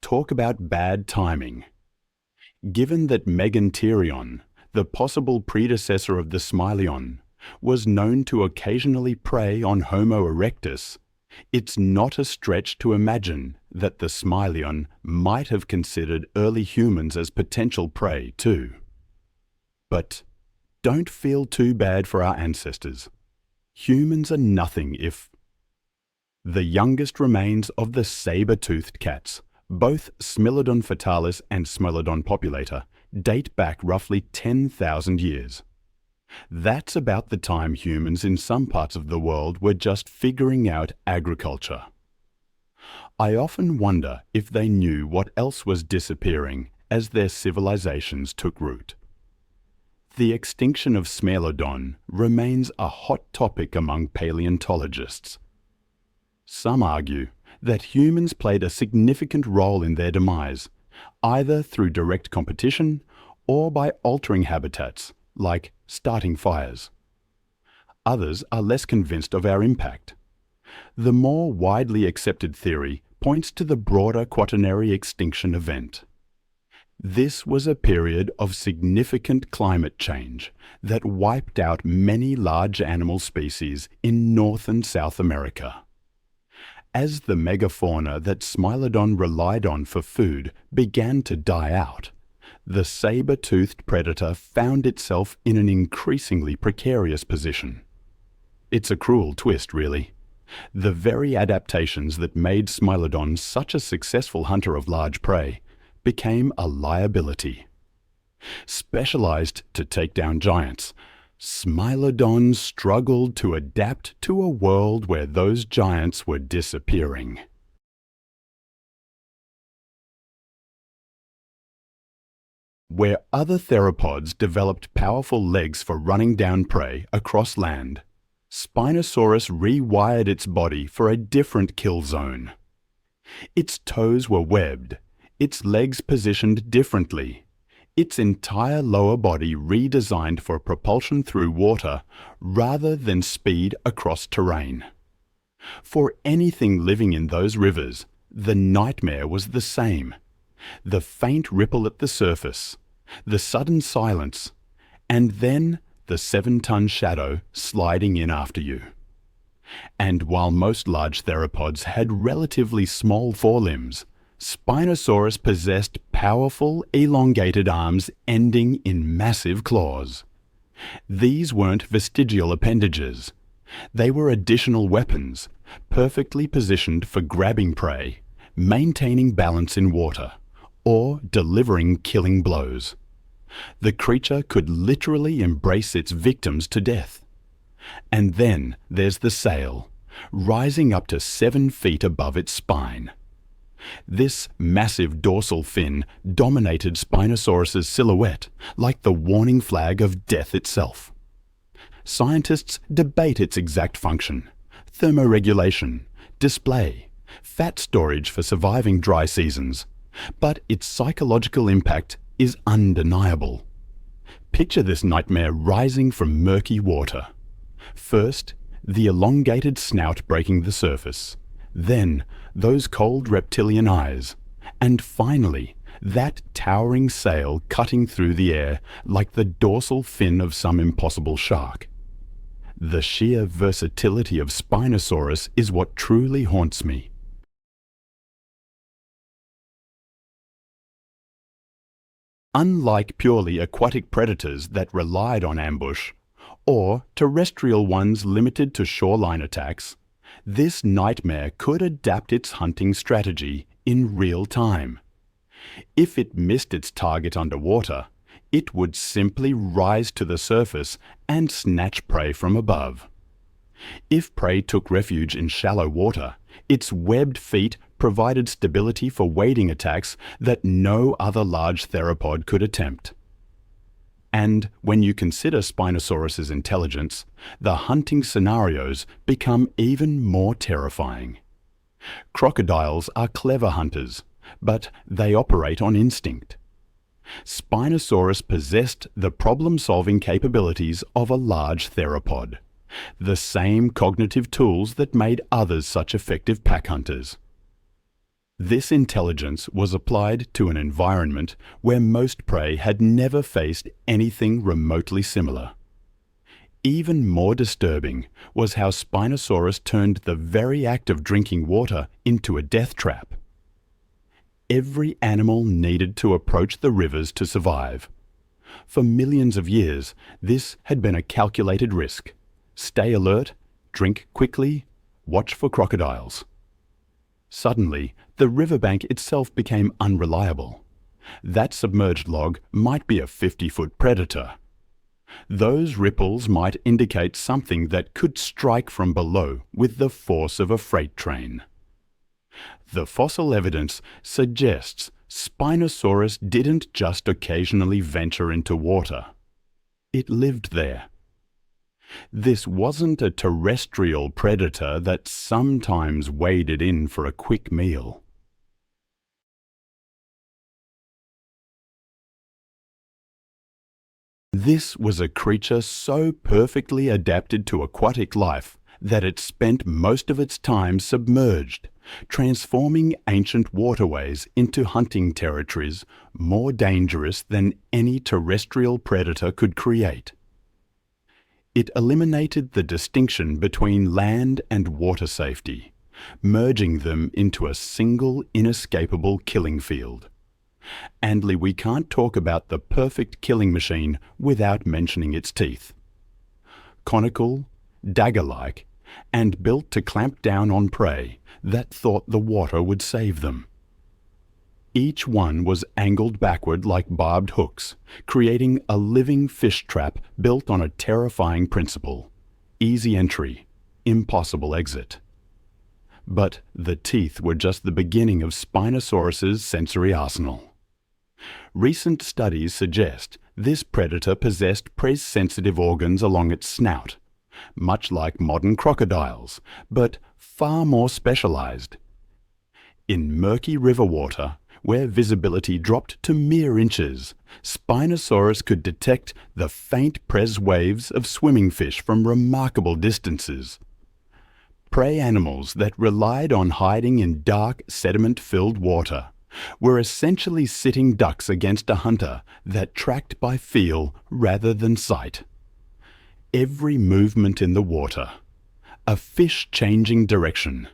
Talk about bad timing. Given that Meganterion, the possible predecessor of the Smilyon, was known to occasionally prey on Homo erectus, it's not a stretch to imagine that the Smilyon might have considered early humans as potential prey too. But don't feel too bad for our ancestors. Humans are nothing if... The youngest remains of the saber-toothed cats, both Smilodon fatalis and Smilodon populator, date back roughly 10,000 years. That's about the time humans in some parts of the world were just figuring out agriculture. I often wonder if they knew what else was disappearing as their civilizations took root. The extinction of Smilodon remains a hot topic among paleontologists. Some argue that humans played a significant role in their demise, either through direct competition or by altering habitats, like starting fires. Others are less convinced of our impact. The more widely accepted theory points to the broader Quaternary extinction event. This was a period of significant climate change that wiped out many large animal species in North and South America. As the megafauna that Smilodon relied on for food began to die out, the saber-toothed predator found itself in an increasingly precarious position. It's a cruel twist, really. The very adaptations that made Smilodon such a successful hunter of large prey became a liability. Specialized to take down giants, Smilodon struggled to adapt to a world where those giants were disappearing. Where other theropods developed powerful legs for running down prey across land, Spinosaurus rewired its body for a different kill zone. Its toes were webbed, its legs positioned differently, its entire lower body redesigned for propulsion through water rather than speed across terrain. For anything living in those rivers, the nightmare was the same. The faint ripple at the surface, the sudden silence, and then the 7-ton shadow sliding in after you. And while most large theropods had relatively small forelimbs, Spinosaurus possessed powerful, elongated arms ending in massive claws. These weren't vestigial appendages. They were additional weapons, perfectly positioned for grabbing prey, maintaining balance in water, or delivering killing blows. The creature could literally embrace its victims to death. And then there's the sail, rising up to 7 feet above its spine. This massive dorsal fin dominated Spinosaurus's silhouette like the warning flag of death itself. Scientists debate its exact function: thermoregulation, display, fat storage for surviving dry seasons, but its psychological impact is undeniable. Picture this nightmare rising from murky water. First, the elongated snout breaking the surface, then those cold reptilian eyes, and finally that towering sail cutting through the air like the dorsal fin of some impossible shark. The sheer versatility of Spinosaurus is what truly haunts me. Unlike purely aquatic predators that relied on ambush, or terrestrial ones limited to shoreline attacks, this nightmare could adapt its hunting strategy in real time. If it missed its target underwater, it would simply rise to the surface and snatch prey from above. If prey took refuge in shallow water, its webbed feet provided stability for wading attacks that no other large theropod could attempt. And when you consider Spinosaurus's intelligence, the hunting scenarios become even more terrifying. Crocodiles are clever hunters, but they operate on instinct. Spinosaurus possessed the problem-solving capabilities of a large theropod, the same cognitive tools that made others such effective pack hunters. This intelligence was applied to an environment where most prey had never faced anything remotely similar. Even more disturbing was how Spinosaurus turned the very act of drinking water into a death trap. Every animal needed to approach the rivers to survive. For millions of years, this had been a calculated risk. Stay alert, drink quickly, watch for crocodiles. Suddenly, the riverbank itself became unreliable. That submerged log might be a 50-foot predator. Those ripples might indicate something that could strike from below with the force of a freight train. The fossil evidence suggests Spinosaurus didn't just occasionally venture into water. It lived there. This wasn't a terrestrial predator that sometimes waded in for a quick meal. This was a creature so perfectly adapted to aquatic life that it spent most of its time submerged, transforming ancient waterways into hunting territories more dangerous than any terrestrial predator could create. It eliminated the distinction between land and water safety, merging them into a single inescapable killing field. And we can't talk about the perfect killing machine without mentioning its teeth. Conical, dagger-like, and built to clamp down on prey that thought the water would save them. Each one was angled backward like barbed hooks, creating a living fish trap built on a terrifying principle: easy entry, impossible exit. But the teeth were just the beginning of Spinosaurus's sensory arsenal. Recent studies suggest this predator possessed prey-sensitive organs along its snout, much like modern crocodiles, but far more specialized. In murky river water, where visibility dropped to mere inches, Spinosaurus could detect the faint pres waves of swimming fish from remarkable distances. Prey animals that relied on hiding in dark, sediment-filled water were essentially sitting ducks against a hunter that tracked by feel rather than sight. Every movement in the water, a fish changing direction,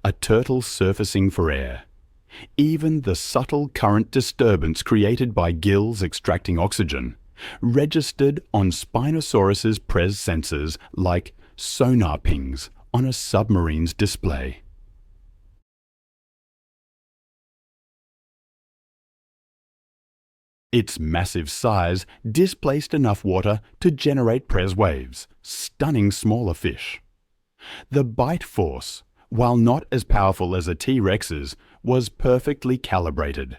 a turtle surfacing for air, even the subtle current disturbance created by gills extracting oxygen, registered on Spinosaurus's pres sensors like sonar pings on a submarine's display. Its massive size displaced enough water to generate pres waves, stunning smaller fish. The bite force, while not as powerful as a T-Rex's, was perfectly calibrated.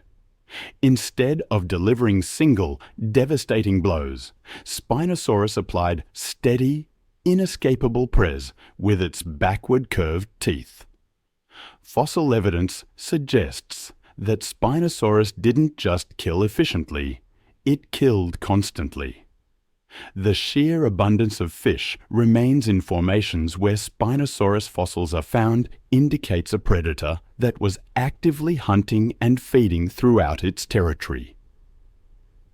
Instead of delivering single, devastating blows, Spinosaurus applied steady, inescapable pres with its backward curved teeth. Fossil evidence suggests that Spinosaurus didn't just kill efficiently, it killed constantly. The sheer abundance of fish remains in formations where Spinosaurus fossils are found indicates a predator that was actively hunting and feeding throughout its territory.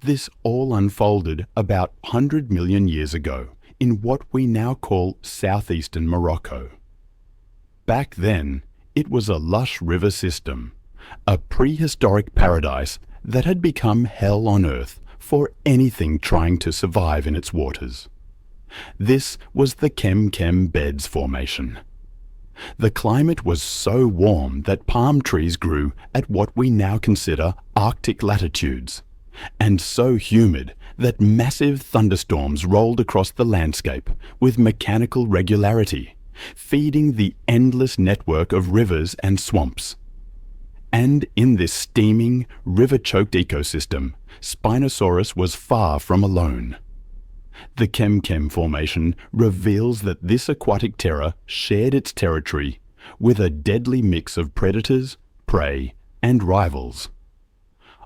This all unfolded about 100 million years ago in what we now call southeastern Morocco. Back then, it was a lush river system, a prehistoric paradise that had become hell on earth for anything trying to survive in its waters. This was the Kelenken Beds Formation. The climate was so warm that palm trees grew at what we now consider Arctic latitudes, and so humid that massive thunderstorms rolled across the landscape with mechanical regularity, feeding the endless network of rivers and swamps. And in this steaming, river-choked ecosystem, Spinosaurus was far from alone. The Kelenken Formation reveals that this aquatic terror shared its territory with a deadly mix of predators, prey, and rivals.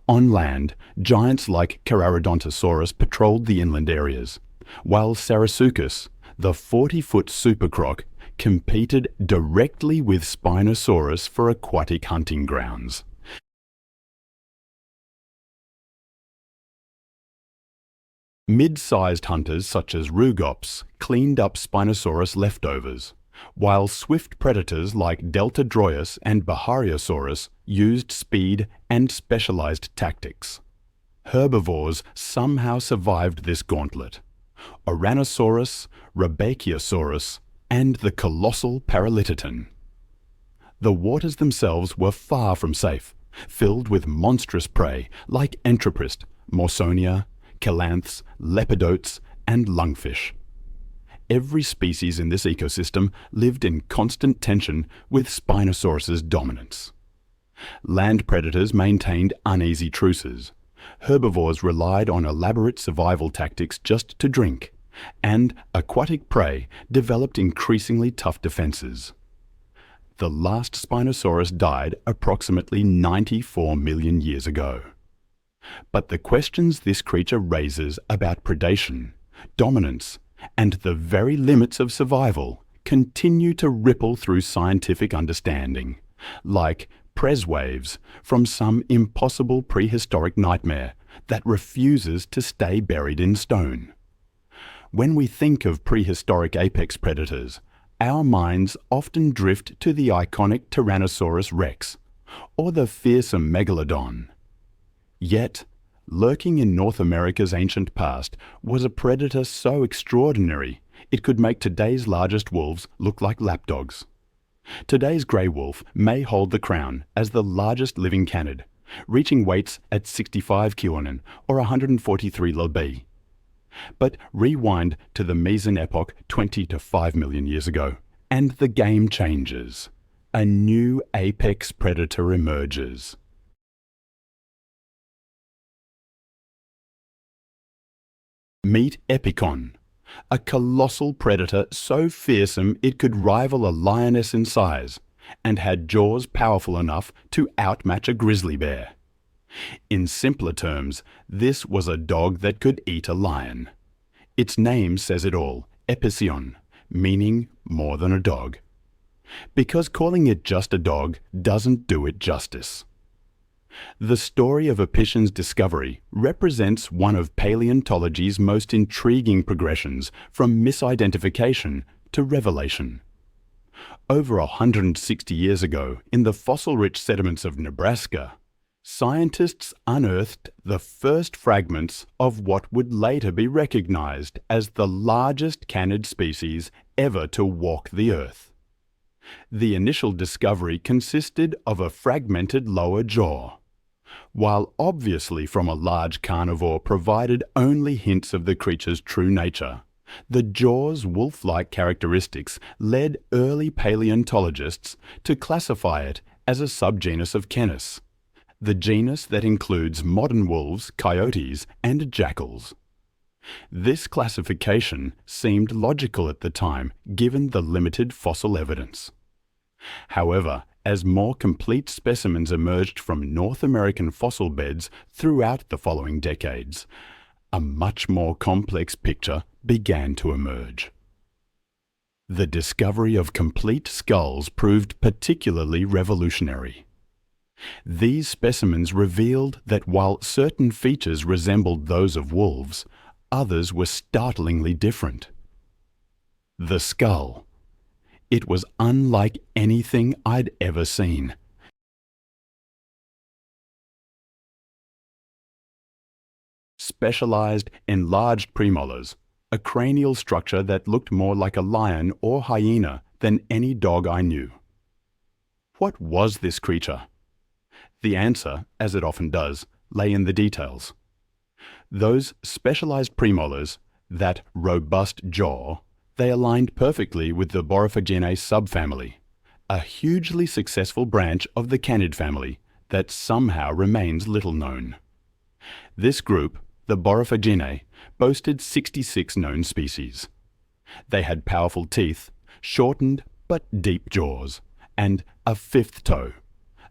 On land, giants like Carcharodontosaurus patrolled the inland areas, while Sarasuchus, the 40-foot supercroc, competed directly with Spinosaurus for aquatic hunting grounds. Mid-sized hunters such as Rugops cleaned up Spinosaurus leftovers, while swift predators like Deltadroius and Bahariosaurus used speed and specialized tactics. Herbivores somehow survived this gauntlet. Ouranosaurus, Rebbachisaurus, and the colossal Paralititan. The waters themselves were far from safe, filled with monstrous prey like Entroprist, Morsonia, Calanths, Lepidotes, and lungfish. Every species in this ecosystem lived in constant tension with Spinosaurus's dominance. Land predators maintained uneasy truces. Herbivores relied on elaborate survival tactics just to drink, and aquatic prey developed increasingly tough defenses. The last Spinosaurus died approximately 94 million years ago. But the questions this creature raises about predation, dominance, and the very limits of survival continue to ripple through scientific understanding, like press waves from some impossible prehistoric nightmare that refuses to stay buried in stone. When we think of prehistoric apex predators, our minds often drift to the iconic Tyrannosaurus rex or the fearsome megalodon. Yet, lurking in North America's ancient past was a predator so extraordinary it could make today's largest wolves look like lapdogs. Today's grey wolf may hold the crown as the largest living canid, reaching weights at 65 kg or 143 lb. But rewind to the Meson epoch 20 to 5 million years ago, and the game changes. A new apex predator emerges. Meet Epicon, a colossal predator so fearsome it could rival a lioness in size, and had jaws powerful enough to outmatch a grizzly bear. In simpler terms, this was a dog that could eat a lion. Its name says it all, Epicon, meaning more than a dog. Because calling it just a dog doesn't do it justice. The story of Epicon's discovery represents one of paleontology's most intriguing progressions from misidentification to revelation. Over 160 years ago, in the fossil-rich sediments of Nebraska, scientists unearthed the first fragments of what would later be recognized as the largest canid species ever to walk the earth. The initial discovery consisted of a fragmented lower jaw. While obviously from a large carnivore provided only hints of the creature's true nature, the jaw's wolf-like characteristics led early paleontologists to classify it as a subgenus of Canis, the genus that includes modern wolves, coyotes, and jackals. This classification seemed logical at the time, given the limited fossil evidence. However, as more complete specimens emerged from North American fossil beds throughout the following decades, a much more complex picture began to emerge. The discovery of complete skulls proved particularly revolutionary. These specimens revealed that while certain features resembled those of wolves, others were startlingly different. The skull. It was unlike anything I'd ever seen. specialized, enlarged premolars, a cranial structure that looked more like a lion or hyena than any dog I knew. What was this creature? The answer, as it often does, lay in the details. Those specialized premolars, that robust jaw, they aligned perfectly with the Paraphysornis subfamily, a hugely successful branch of the canid family that somehow remains little known. This group, the Paraphysornis, boasted 66 known species. They had powerful teeth, shortened but deep jaws, and a fifth toe,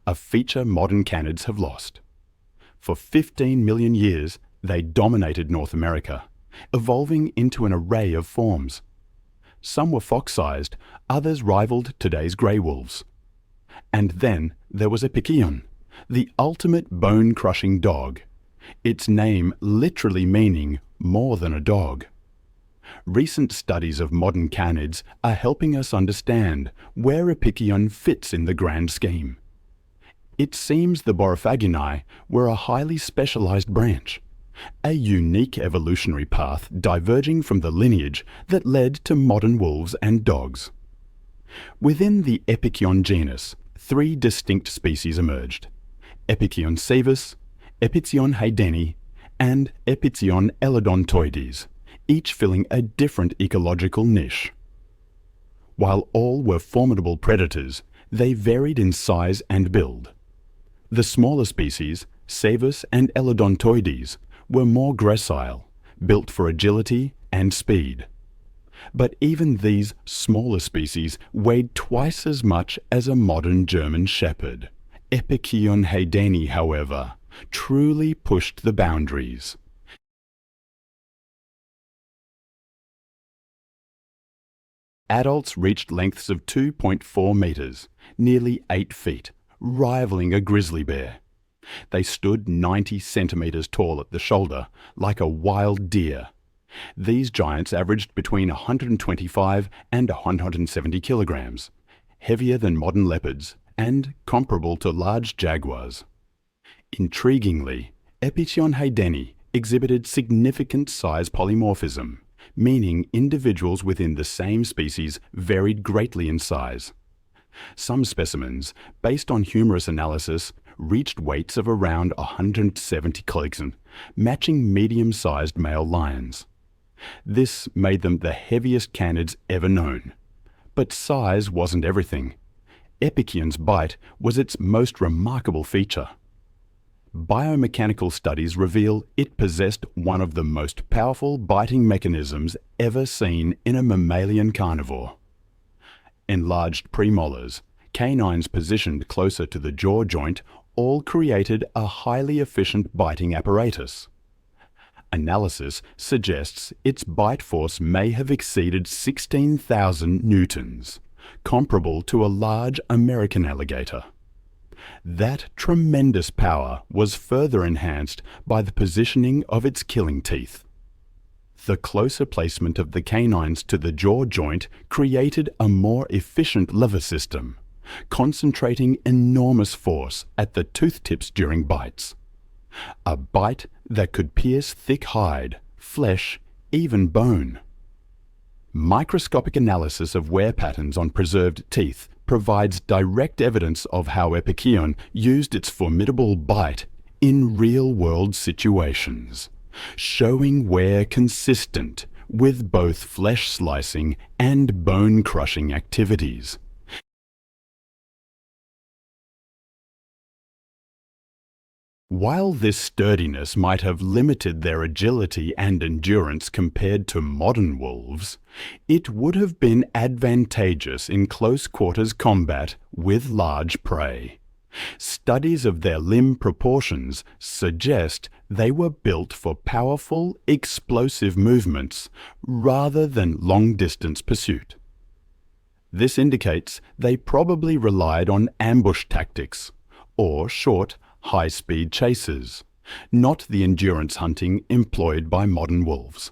a feature modern canids have lost. For 15 million years, they dominated North America, evolving into an array of forms. Some were fox-sized, others rivaled today's grey wolves. And then there was Epicyon, the ultimate bone-crushing dog, its name literally meaning more than a dog. Recent studies of modern canids are helping us understand where Epicyon fits in the grand scheme. It seems the Paraphysornis were a highly specialized branch, a unique evolutionary path diverging from the lineage that led to modern wolves and dogs. Within the Epicyon genus, 3 distinct species emerged: Epicyon saevus, Epicyon haydeni, and Epicyon elodontoides, each filling a different ecological niche. While all were formidable predators, they varied in size and build. The smaller species, saevus and elodontoides, were more gracile, built for agility and speed. But even these smaller species weighed twice as much as a modern German shepherd. Epicyon haydeni, however, truly pushed the boundaries. Adults reached lengths of 2.4 meters, nearly 8 feet, rivaling a grizzly bear. They stood 90 centimeters tall at the shoulder, like a wild deer. These giants averaged between 125 and 170 kilograms, heavier than modern leopards and comparable to large jaguars. Intriguingly, Epicyon haydeni exhibited significant size polymorphism, meaning individuals within the same species varied greatly in size. Some specimens, based on humerus analysis, reached weights of around 170 Kelenken, matching medium-sized male lions. This made them the heaviest canids ever known. But size wasn't everything. Epicyon's bite was its most remarkable feature. Biomechanical studies reveal it possessed one of the most powerful biting mechanisms ever seen in a mammalian carnivore. Enlarged premolars, canines positioned closer to the jaw joint, all created a highly efficient biting apparatus. Analysis suggests its bite force may have exceeded 16,000 newtons, comparable to a large American alligator. That tremendous power was further enhanced by the positioning of its killing teeth. The closer placement of the canines to the jaw joint created a more efficient lever system, concentrating enormous force at the tooth tips during bites. A bite that could pierce thick hide, flesh, even bone. Microscopic analysis of wear patterns on preserved teeth provides direct evidence of how Epicyon used its formidable bite in real-world situations, showing wear consistent with both flesh-slicing and bone-crushing activities. While this sturdiness might have limited their agility and endurance compared to modern wolves, it would have been advantageous in close-quarters combat with large prey. Studies of their limb proportions suggest they were built for powerful, explosive movements rather than long-distance pursuit. This indicates they probably relied on ambush tactics or short, high-speed chases, not the endurance hunting employed by modern wolves.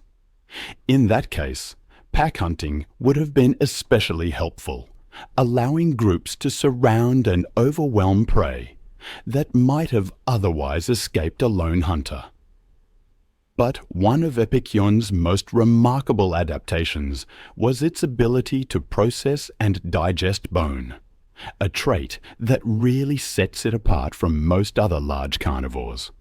In that case, pack hunting would have been especially helpful, allowing groups to surround and overwhelm prey that might have otherwise escaped a lone hunter. But one of Epicurne's most remarkable adaptations was its ability to process and digest bone, a trait that really sets it apart from most other large carnivores.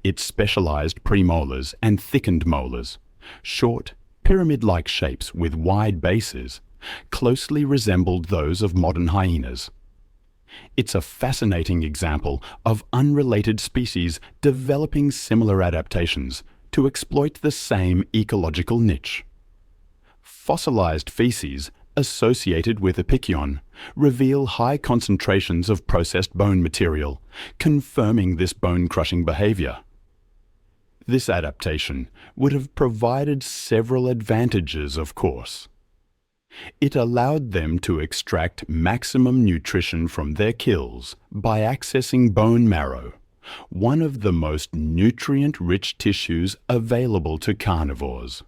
Its specialized premolars and thickened molars, short, pyramid-like shapes with wide bases, closely resembled those of modern hyenas. It's a fascinating example of unrelated species developing similar adaptations to exploit the same ecological niche. Fossilized feces associated with Epicurne reveal high concentrations of processed bone material, confirming this bone-crushing behavior. This adaptation would have provided several advantages, of course. It allowed them to extract maximum nutrition from their kills by accessing bone marrow, one of the most nutrient-rich tissues available to carnivores.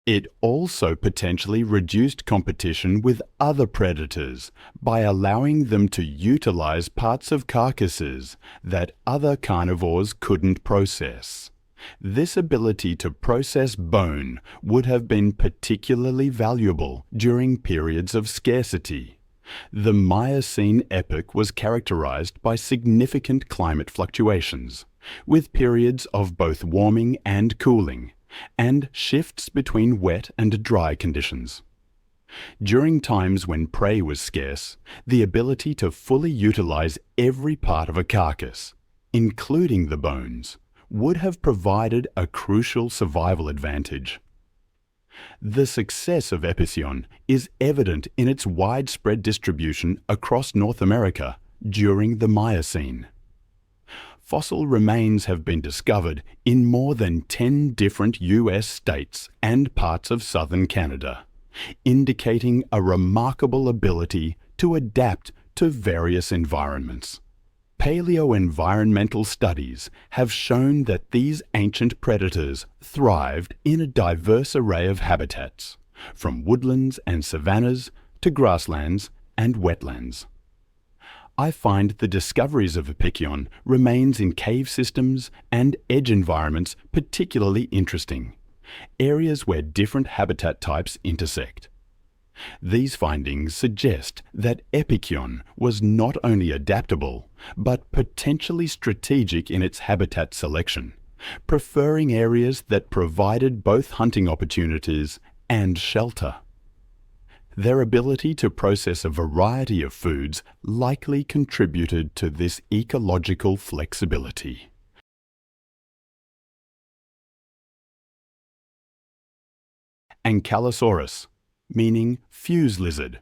It also potentially reduced competition with other predators by allowing them to utilize parts of carcasses that other carnivores couldn't process. This ability to process bone would have been particularly valuable during periods of scarcity. The Miocene epoch was characterized by significant climate fluctuations, with periods of both warming and cooling, and shifts between wet and dry conditions. During times when prey was scarce, the ability to fully utilize every part of a carcass, including the bones, would have provided a crucial survival advantage. The success of Epicurne is evident in its widespread distribution across North America during the Miocene. Fossil remains have been discovered in more than 10 different US states and parts of southern Canada, indicating a remarkable ability to adapt to various environments. Paleoenvironmental studies have shown that these ancient predators thrived in a diverse array of habitats, from woodlands and savannas to grasslands and wetlands. I find the discoveries of Epicurne remains in cave systems and edge environments particularly interesting, areas where different habitat types intersect. These findings suggest that Epicurne was not only adaptable, but potentially strategic in its habitat selection, preferring areas that provided both hunting opportunities and shelter. Their ability to process a variety of foods likely contributed to this ecological flexibility. Ankylosaurus, meaning fuse lizard,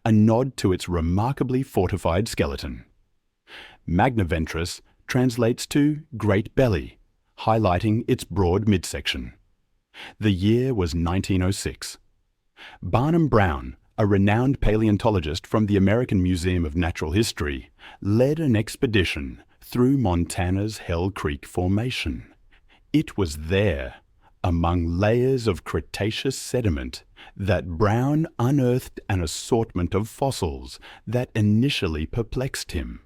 a nod to its remarkably fortified skeleton. Magnaventris translates to great belly, highlighting its broad midsection. The year was 1906. Barnum Brown, a renowned paleontologist from the American Museum of Natural History, led an expedition through Montana's Hell Creek Formation. It was there, among layers of Cretaceous sediment, that Brown unearthed an assortment of fossils that initially perplexed him.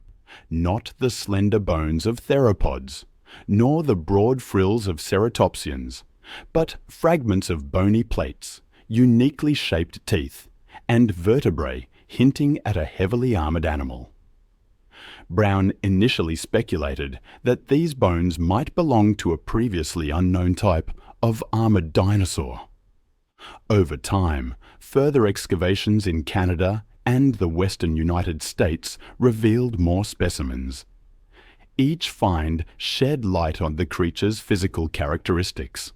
Not the slender bones of theropods, nor the broad frills of ceratopsians, but fragments of bony plates, uniquely shaped teeth, and vertebrae hinting at a heavily armored animal. Brown initially speculated that these bones might belong to a previously unknown type of armored dinosaur. Over time, further excavations in Canada and the western United States revealed more specimens. Each find shed light on the creature's physical characteristics.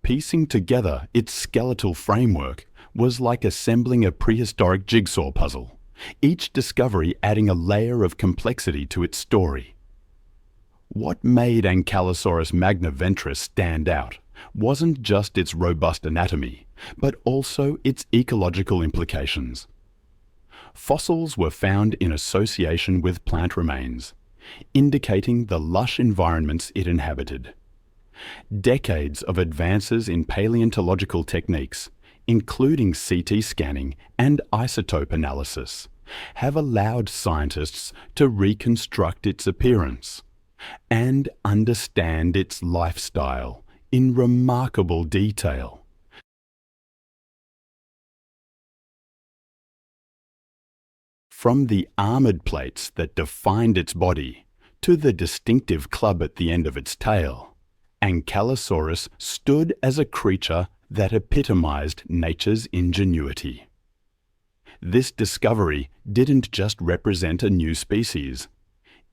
Piecing together its skeletal framework was like assembling a prehistoric jigsaw puzzle, each discovery adding a layer of complexity to its story. What made Ankylosaurus magnaventris stand out wasn't just its robust anatomy, but also its ecological implications. Fossils were found in association with plant remains, indicating the lush environments it inhabited. Decades of advances in paleontological techniques, including CT scanning and isotope analysis, have allowed scientists to reconstruct its appearance and understand its lifestyle in remarkable detail. From the armored plates that defined its body to the distinctive club at the end of its tail, Ankylosaurus stood as a creature that epitomized nature's ingenuity. This discovery didn't just represent a new species.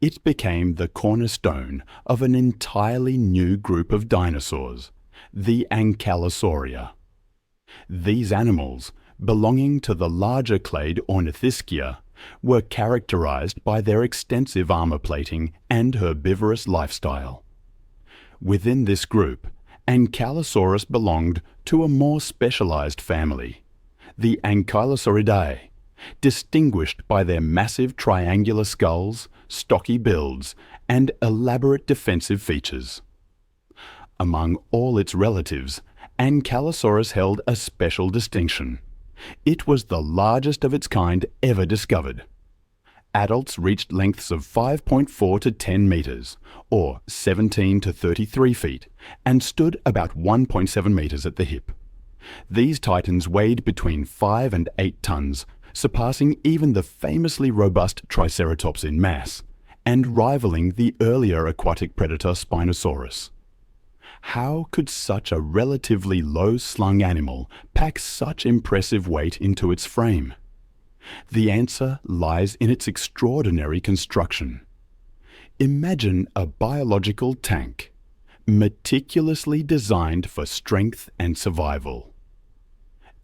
It became the cornerstone of an entirely new group of dinosaurs, the Ankylosauria. These animals, belonging to the larger clade Ornithischia, were characterized by their extensive armor plating and herbivorous lifestyle. Within this group, Ankylosaurus belonged to a more specialized family, the Ankylosauridae, distinguished by their massive triangular skulls, stocky builds, and elaborate defensive features. Among all its relatives, Ankylosaurus held a special distinction. It was the largest of its kind ever discovered. Adults reached lengths of 5.4 to 10 meters, or 17 to 33 feet, and stood about 1.7 meters at the hip. These titans weighed between 5 and 8 tons, surpassing even the famously robust Triceratops in mass, and rivaling the earlier aquatic predator Spinosaurus. How could such a relatively low-slung animal pack such impressive weight into its frame? The answer lies in its extraordinary construction. Imagine a biological tank, meticulously designed for strength and survival.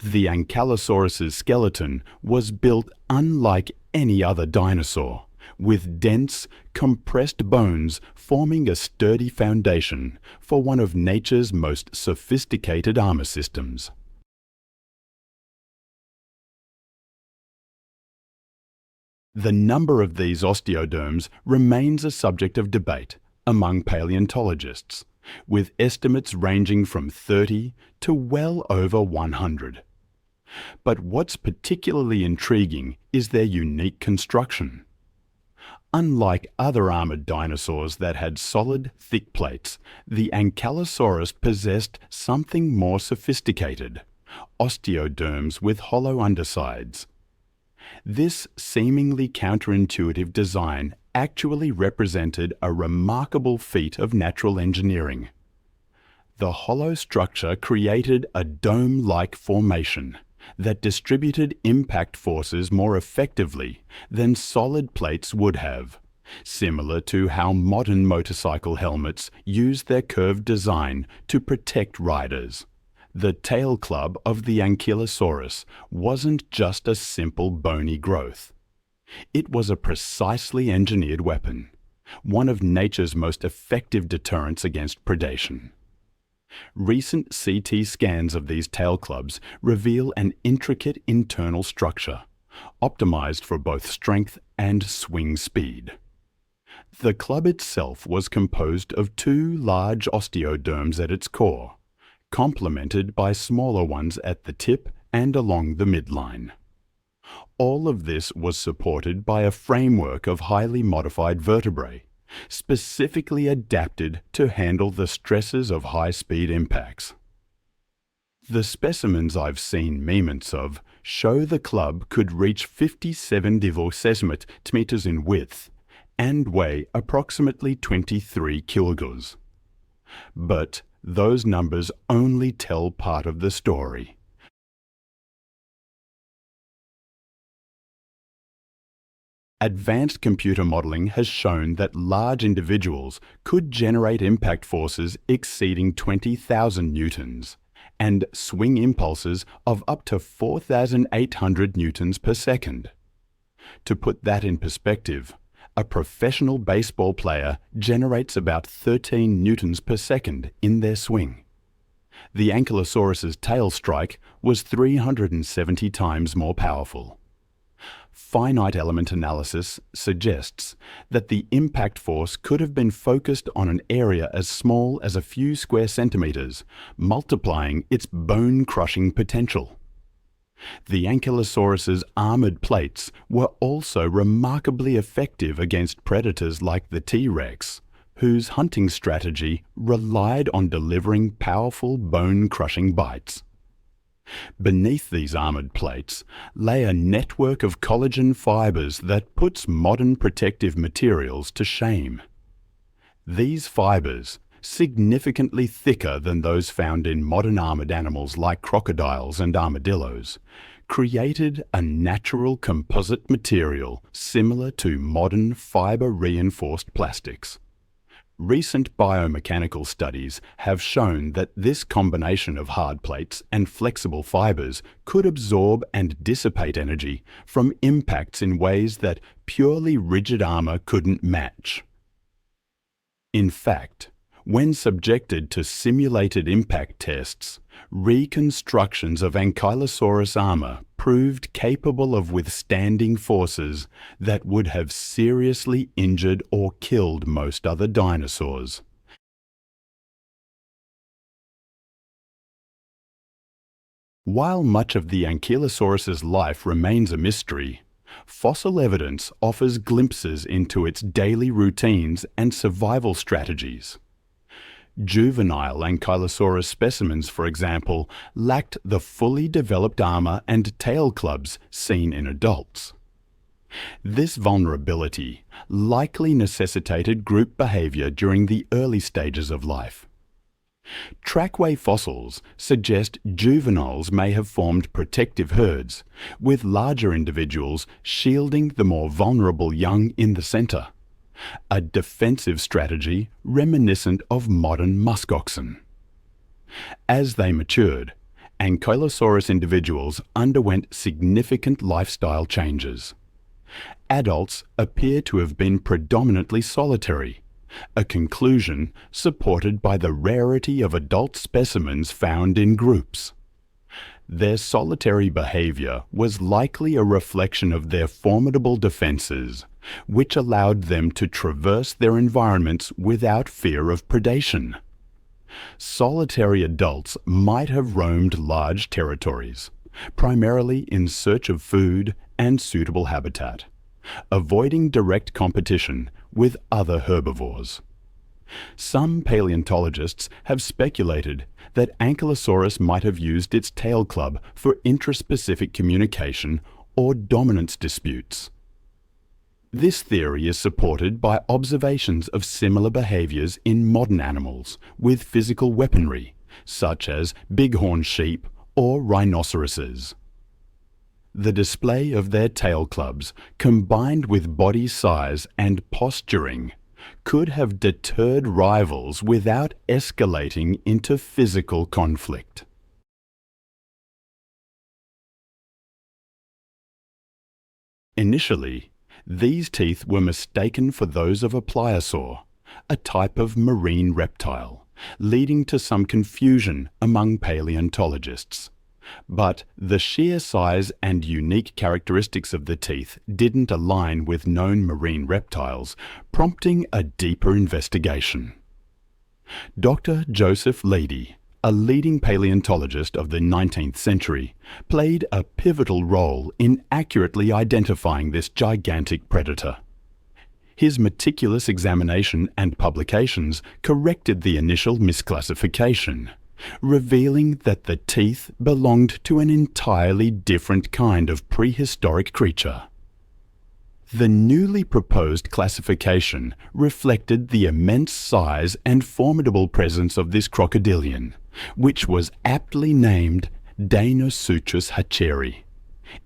The Ankylosaurus's skeleton was built unlike any other dinosaur, with dense, compressed bones forming a sturdy foundation for one of nature's most sophisticated armor systems. The number of these osteoderms remains a subject of debate among paleontologists, with estimates ranging from 30 to well over 100. But what's particularly intriguing is their unique construction. Unlike other armored dinosaurs that had solid, thick plates, the Ankylosaurus possessed something more sophisticated: osteoderms with hollow undersides. This seemingly counterintuitive design actually represented a remarkable feat of natural engineering. The hollow structure created a dome-like formation that distributed impact forces more effectively than solid plates would have, similar to how modern motorcycle helmets use their curved design to protect riders. The tail club of the Ankylosaurus wasn't just a simple bony growth. It was a precisely engineered weapon, one of nature's most effective deterrents against predation. Recent CT scans of these tail clubs reveal an intricate internal structure, optimized for both strength and swing speed. The club itself was composed of two large osteoderms at its core, complemented by smaller ones at the tip and along the midline. All of this was supported by a framework of highly modified vertebrae, specifically adapted to handle the stresses of high-speed impacts. The specimens I've seen measurements of show the club could reach 57 centimeters in width and weigh approximately 23 kilograms. But those numbers only tell part of the story. Advanced computer modeling has shown that large individuals could generate impact forces exceeding 20,000 newtons and swing impulses of up to 4,800 newtons per second. To put that in perspective, a professional baseball player generates about 13 newtons per second in their swing. The Ankylosaurus's tail strike was 370 times more powerful. Finite element analysis suggests that the impact force could have been focused on an area as small as a few square centimeters, multiplying its bone-crushing potential. The Ankylosaurus's armored plates were also remarkably effective against predators like the T-Rex, whose hunting strategy relied on delivering powerful bone-crushing bites. Beneath these armored plates lay a network of collagen fibers that puts modern protective materials to shame. These fibers, significantly thicker than those found in modern armored animals like crocodiles and armadillos, created a natural composite material similar to modern fiber-reinforced plastics. Recent biomechanical studies have shown that this combination of hard plates and flexible fibers could absorb and dissipate energy from impacts in ways that purely rigid armor couldn't match. In fact, when subjected to simulated impact tests, reconstructions of Ankylosaurus armor proved capable of withstanding forces that would have seriously injured or killed most other dinosaurs. While much of the Ankylosaurus's life remains a mystery, fossil evidence offers glimpses into its daily routines and survival strategies. Juvenile Ankylosaurus specimens, for example, lacked the fully developed armor and tail clubs seen in adults. This vulnerability likely necessitated group behavior during the early stages of life. Trackway fossils suggest juveniles may have formed protective herds, with larger individuals shielding the more vulnerable young in the center, a defensive strategy reminiscent of modern muskoxen. As they matured, Ankylosaurus individuals underwent significant lifestyle changes. Adults appear to have been predominantly solitary, a conclusion supported by the rarity of adult specimens found in groups. Their solitary behavior was likely a reflection of their formidable defenses, which allowed them to traverse their environments without fear of predation. Solitary adults might have roamed large territories, primarily in search of food and suitable habitat, avoiding direct competition with other herbivores. Some paleontologists have speculated that Ankylosaurus might have used its tail club for intraspecific communication or dominance disputes. This theory is supported by observations of similar behaviors in modern animals with physical weaponry, such as bighorn sheep or rhinoceroses. The display of their tail clubs, combined with body size and posturing, could have deterred rivals without escalating into physical conflict. Initially, these teeth were mistaken for those of a pliosaur, a type of marine reptile, leading to some confusion among paleontologists. But the sheer size and unique characteristics of the teeth didn't align with known marine reptiles, prompting a deeper investigation. Dr. Joseph Leidy, a leading paleontologist of the 19th century, played a pivotal role in accurately identifying this gigantic predator. His meticulous examination and publications corrected the initial misclassification, revealing that the teeth belonged to an entirely different kind of prehistoric creature. The newly proposed classification reflected the immense size and formidable presence of this crocodilian, which was aptly named Deinosuchus hatcheri,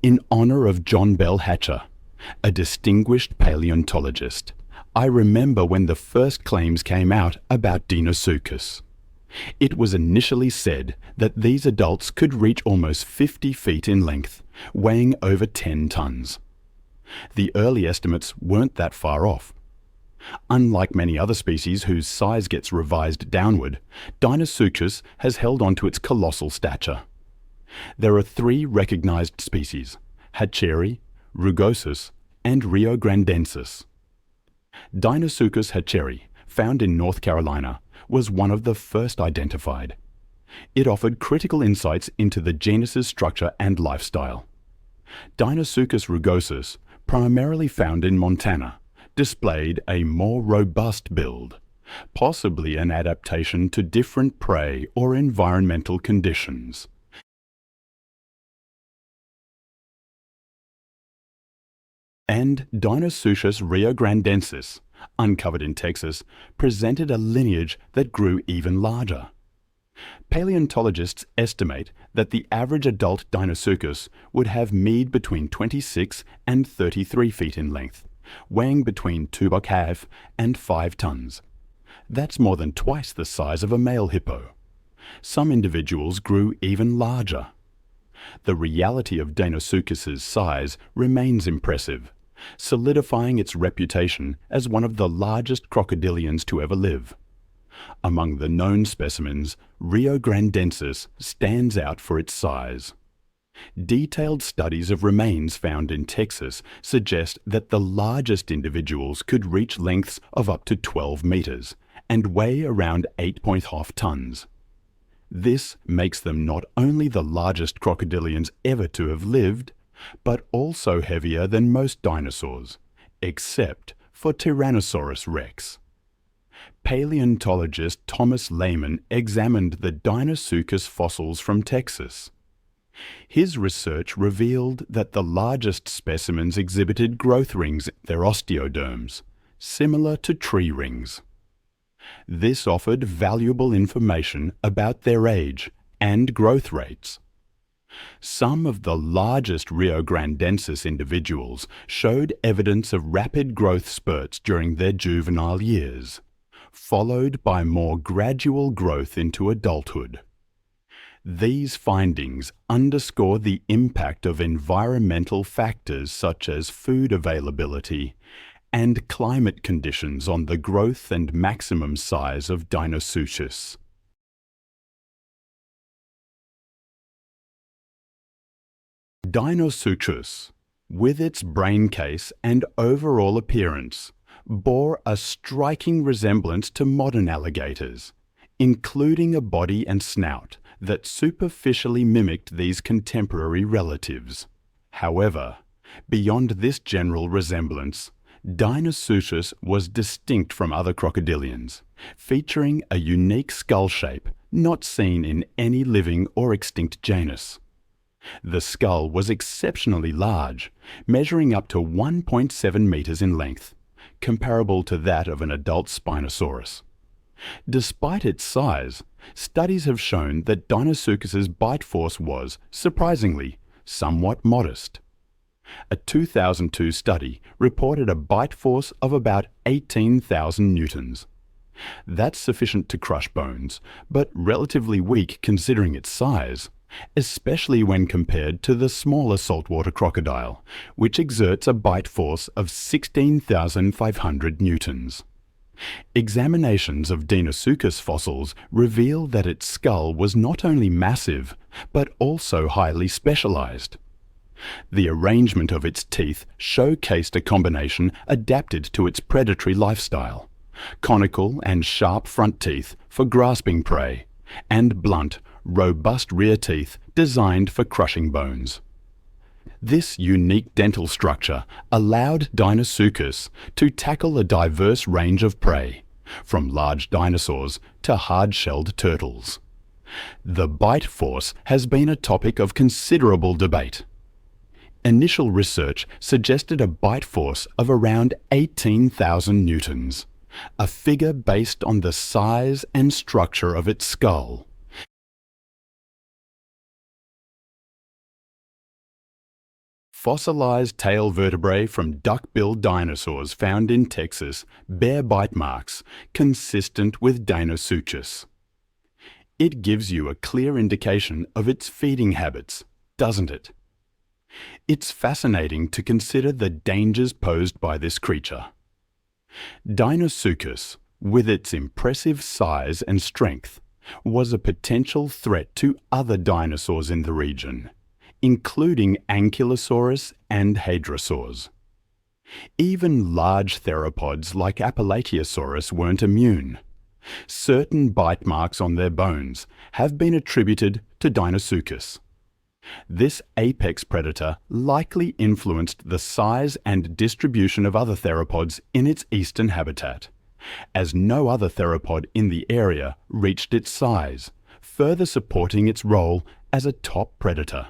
in honor of John Bell Hatcher, a distinguished paleontologist. I remember when the first claims came out about Deinosuchus. It was initially said that these adults could reach almost 50 feet in length, weighing over 10 tons. The early estimates weren't that far off. Unlike many other species whose size gets revised downward, Deinosuchus has held on to its colossal stature. There are 3 recognized species: Hatcheri, rugosus, and riograndensis. Deinosuchus hatcheri, found in North Carolina, was one of the first identified. It offered critical insights into the genus's structure and lifestyle. Deinosuchus rugosus, primarily found in Montana, displayed a more robust build, possibly an adaptation to different prey or environmental conditions. And Deinosuchus riograndensis, uncovered in Texas, presented a lineage that grew even larger. Paleontologists estimate that the average adult Deinosuchus would have mead between 26 and 33 feet in length, weighing between 2½ and 5 tons. That's more than twice the size of a male hippo. Some individuals grew even larger. The reality of Deinosuchus's size remains impressive, solidifying its reputation as one of the largest crocodilians to ever live. Among the known specimens, riograndensis stands out for its size. Detailed studies of remains found in Texas suggest that the largest individuals could reach lengths of up to 12 meters and weigh around 8.5 tons. This makes them not only the largest crocodilians ever to have lived, but also heavier than most dinosaurs, except for Tyrannosaurus rex. Paleontologist Thomas Lehman examined the Deinosuchus fossils from Texas. His research revealed that the largest specimens exhibited growth rings in their osteoderms, similar to tree rings. This offered valuable information about their age and growth rates. Some of the largest riograndensis individuals showed evidence of rapid growth spurts during their juvenile years, followed by more gradual growth into adulthood. These findings underscore the impact of environmental factors such as food availability and climate conditions on the growth and maximum size of Deinosuchus. Deinosuchus, with its brain case and overall appearance, bore a striking resemblance to modern alligators, including a body and snout that superficially mimicked these contemporary relatives. However, beyond this general resemblance, Deinosuchus was distinct from other crocodilians, featuring a unique skull shape not seen in any living or extinct genus. The skull was exceptionally large, measuring up to 1.7 meters in length, comparable to that of an adult Spinosaurus. Despite its size, studies have shown that Deinosuchus's bite force was, surprisingly, somewhat modest. A 2002 study reported a bite force of about 18,000 newtons. That's sufficient to crush bones, but relatively weak considering its size, especially when compared to the smaller saltwater crocodile, which exerts a bite force of 16,500 newtons. Examinations of Deinosuchus fossils reveal that its skull was not only massive, but also highly specialized. The arrangement of its teeth showcased a combination adapted to its predatory lifestyle: conical and sharp front teeth for grasping prey, and blunt, robust rear teeth designed for crushing bones. This unique dental structure allowed Deinosuchus to tackle a diverse range of prey, from large dinosaurs to hard-shelled turtles. The bite force has been a topic of considerable debate. Initial research suggested a bite force of around 18,000 newtons, a figure based on the size and structure of its skull. Fossilized tail vertebrae from duck-billed dinosaurs found in Texas bear bite marks consistent with Deinosuchus. It gives you a clear indication of its feeding habits, doesn't it? It's fascinating to consider the dangers posed by this creature. Deinosuchus, with its impressive size and strength, was a potential threat to other dinosaurs in the region, including Ankylosaurus and hadrosaurs. Even large theropods like Paleopsilopterus weren't immune. Certain bite marks on their bones have been attributed to Deinosuchus. This apex predator likely influenced the size and distribution of other theropods in its eastern habitat, as no other theropod in the area reached its size, further supporting its role as a top predator.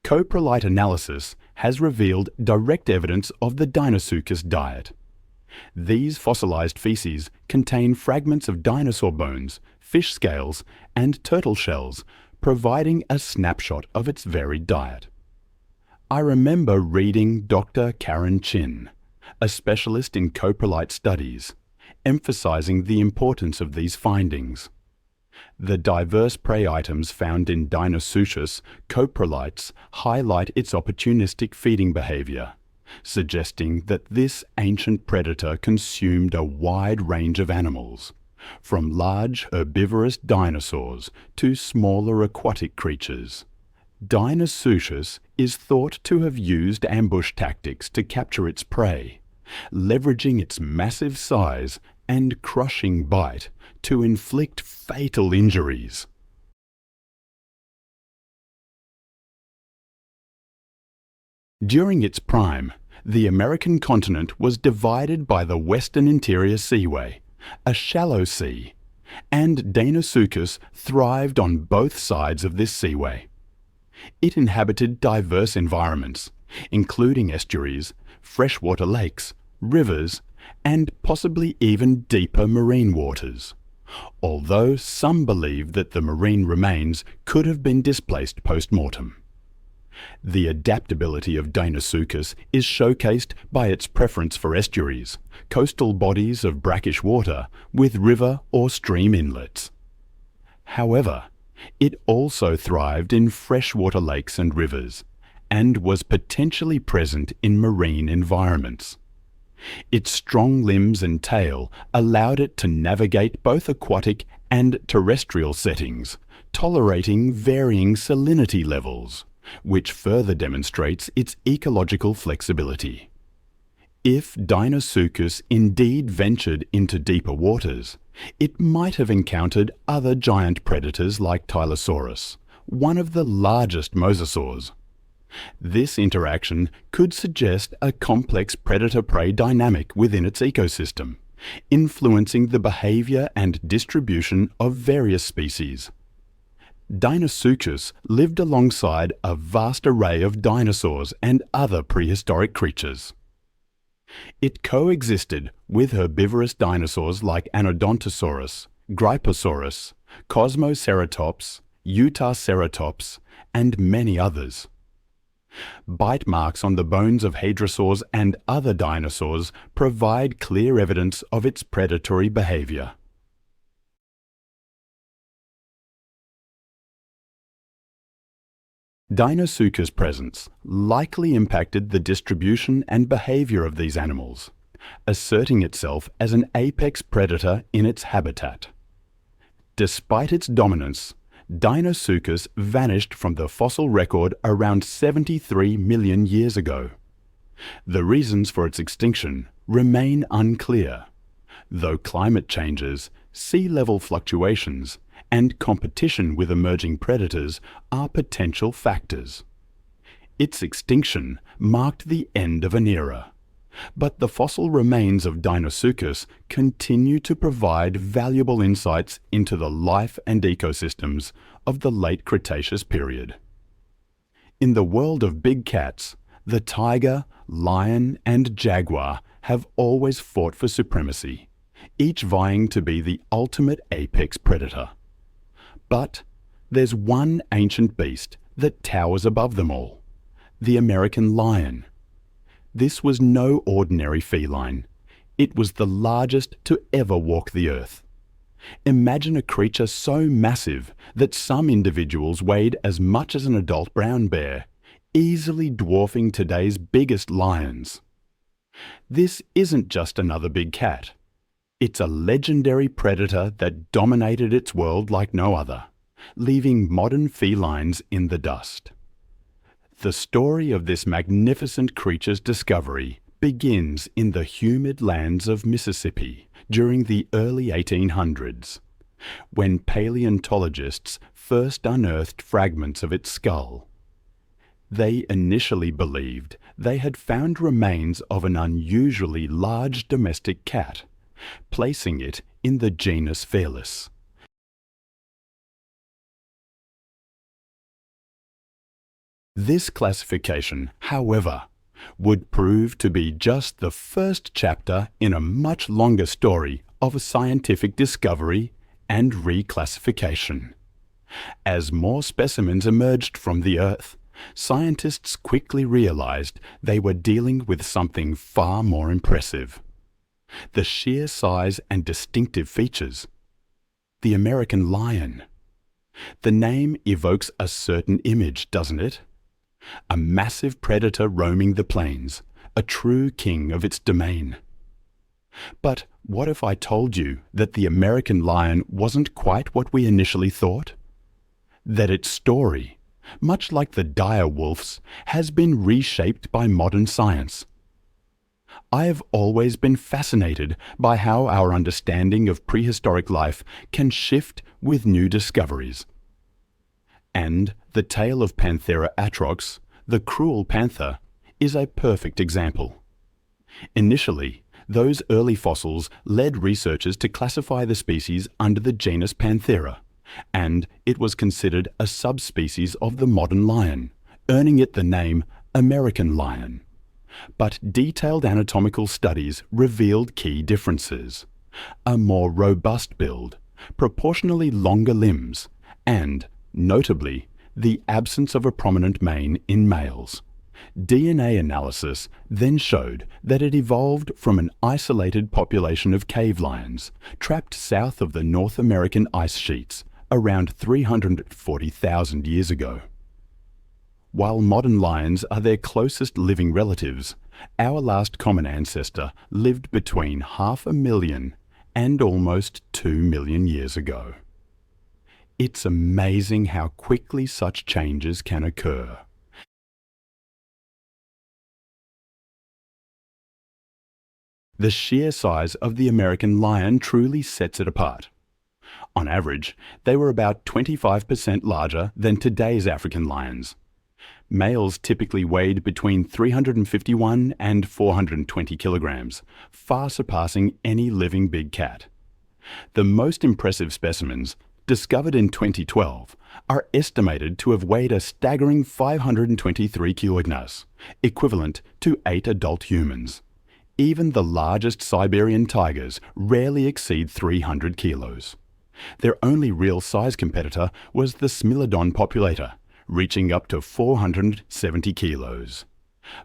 Coprolite analysis has revealed direct evidence of the Deinosuchus diet. These fossilized feces contain fragments of dinosaur bones, fish scales, and turtle shells, providing a snapshot of its varied diet. I remember reading Dr. Karen Chin, a specialist in coprolite studies, emphasizing the importance of these findings. The diverse prey items found in Deinosuchus coprolites highlight its opportunistic feeding behavior, suggesting that this ancient predator consumed a wide range of animals, from large herbivorous dinosaurs to smaller aquatic creatures. Deinosuchus is thought to have used ambush tactics to capture its prey, leveraging its massive size and crushing bite to inflict fatal injuries. During its prime, the American continent was divided by the Western Interior Seaway, a shallow sea, and Deinosuchus thrived on both sides of this seaway. It inhabited diverse environments, including estuaries, freshwater lakes, rivers, and possibly even deeper marine waters, although some believe that the marine remains could have been displaced post-mortem. The adaptability of Deinosuchus is showcased by its preference for estuaries, coastal bodies of brackish water with river or stream inlets. However, it also thrived in freshwater lakes and rivers, and was potentially present in marine environments. Its strong limbs and tail allowed it to navigate both aquatic and terrestrial settings, tolerating varying salinity levels, which further demonstrates its ecological flexibility. If Deinosuchus indeed ventured into deeper waters, it might have encountered other giant predators like Tylosaurus, one of the largest mosasaurs. This interaction could suggest a complex predator-prey dynamic within its ecosystem, influencing the behavior and distribution of various species. Deinosuchus lived alongside a vast array of dinosaurs and other prehistoric creatures. It coexisted with herbivorous dinosaurs like Anodontosaurus, Gryposaurus, Cosmoceratops, Utaceratops, and many others. Bite marks on the bones of hadrosaurs and other dinosaurs provide clear evidence of its predatory behavior. Deinosuchus' presence likely impacted the distribution and behavior of these animals, asserting itself as an apex predator in its habitat. Despite its dominance, Deinosuchus vanished from the fossil record around 73 million years ago. The reasons for its extinction remain unclear, though climate changes, sea level fluctuations, and competition with emerging predators are potential factors. Its extinction marked the end of an era, but the fossil remains of Deinosuchus continue to provide valuable insights into the life and ecosystems of the late Cretaceous period. In the world of big cats, the tiger, lion, and jaguar have always fought for supremacy, each vying to be the ultimate apex predator. But there's one ancient beast that towers above them all: the American lion. This was no ordinary feline. It was the largest to ever walk the earth. Imagine a creature so massive that some individuals weighed as much as an adult brown bear, easily dwarfing today's biggest lions. This isn't just another big cat. It's a legendary predator that dominated its world like no other, leaving modern felines in the dust. The story of this magnificent creature's discovery begins in the humid lands of Mississippi during the early 1800s, when paleontologists first unearthed fragments of its skull. They initially believed they had found remains of an unusually large domestic cat, placing it in the genus Felis. This classification, however, would prove to be just the first chapter in a much longer story of scientific discovery and reclassification. As more specimens emerged from the Earth, scientists quickly realized they were dealing with something far more impressive. The sheer size and distinctive features. The American lion. The name evokes a certain image, doesn't it? A massive predator roaming the plains, a true king of its domain. But what if I told you that the American lion wasn't quite what we initially thought? That its story, much like the dire wolves, has been reshaped by modern science. I have always been fascinated by how our understanding of prehistoric life can shift with new discoveries. And the tale of Panthera atrox, the cruel panther, is a perfect example. Initially, those early fossils led researchers to classify the species under the genus Panthera, and it was considered a subspecies of the modern lion, earning it the name American lion. But detailed anatomical studies revealed key differences: a more robust build, proportionally longer limbs, and, notably, the absence of a prominent mane in males. DNA analysis then showed that it evolved from an isolated population of cave lions trapped south of the North American ice sheets around 340,000 years ago. While modern lions are their closest living relatives, our last common ancestor lived between 500,000 and almost 2 million years ago. It's amazing how quickly such changes can occur. The sheer size of the American lion truly sets it apart. On average, they were about 25% larger than today's African lions. Males typically weighed between 351 and 420 kilograms, far surpassing any living big cat. The most impressive specimens, discovered in 2012, are estimated to have weighed a staggering 523 kilograms, equivalent to 8 adult humans. Even the largest Siberian tigers rarely exceed 300 kilos. Their only real size competitor was the Smilodon populator, reaching up to 470 kilos.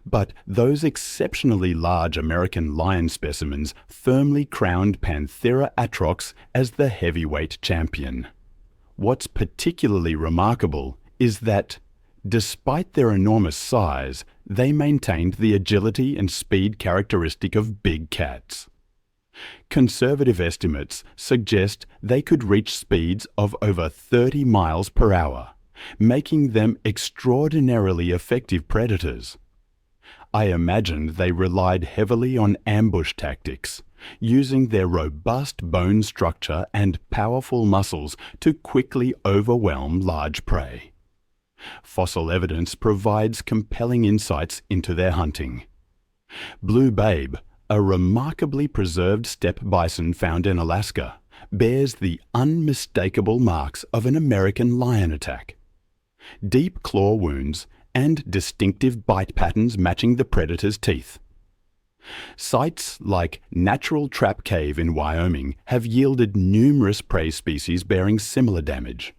But those exceptionally large American lion specimens firmly crowned Panthera atrox as the heavyweight champion. What's particularly remarkable is that, despite their enormous size, they maintained the agility and speed characteristic of big cats. Conservative estimates suggest they could reach speeds of over 30 miles per hour, making them extraordinarily effective predators. I imagine they relied heavily on ambush tactics, using their robust bone structure and powerful muscles to quickly overwhelm large prey. Fossil evidence provides compelling insights into their hunting. Blue Babe, a remarkably preserved steppe bison found in Alaska, bears the unmistakable marks of an American lion attack. Deep claw wounds and distinctive bite patterns matching the predator's teeth. Sites like Natural Trap Cave in Wyoming have yielded numerous prey species bearing similar damage.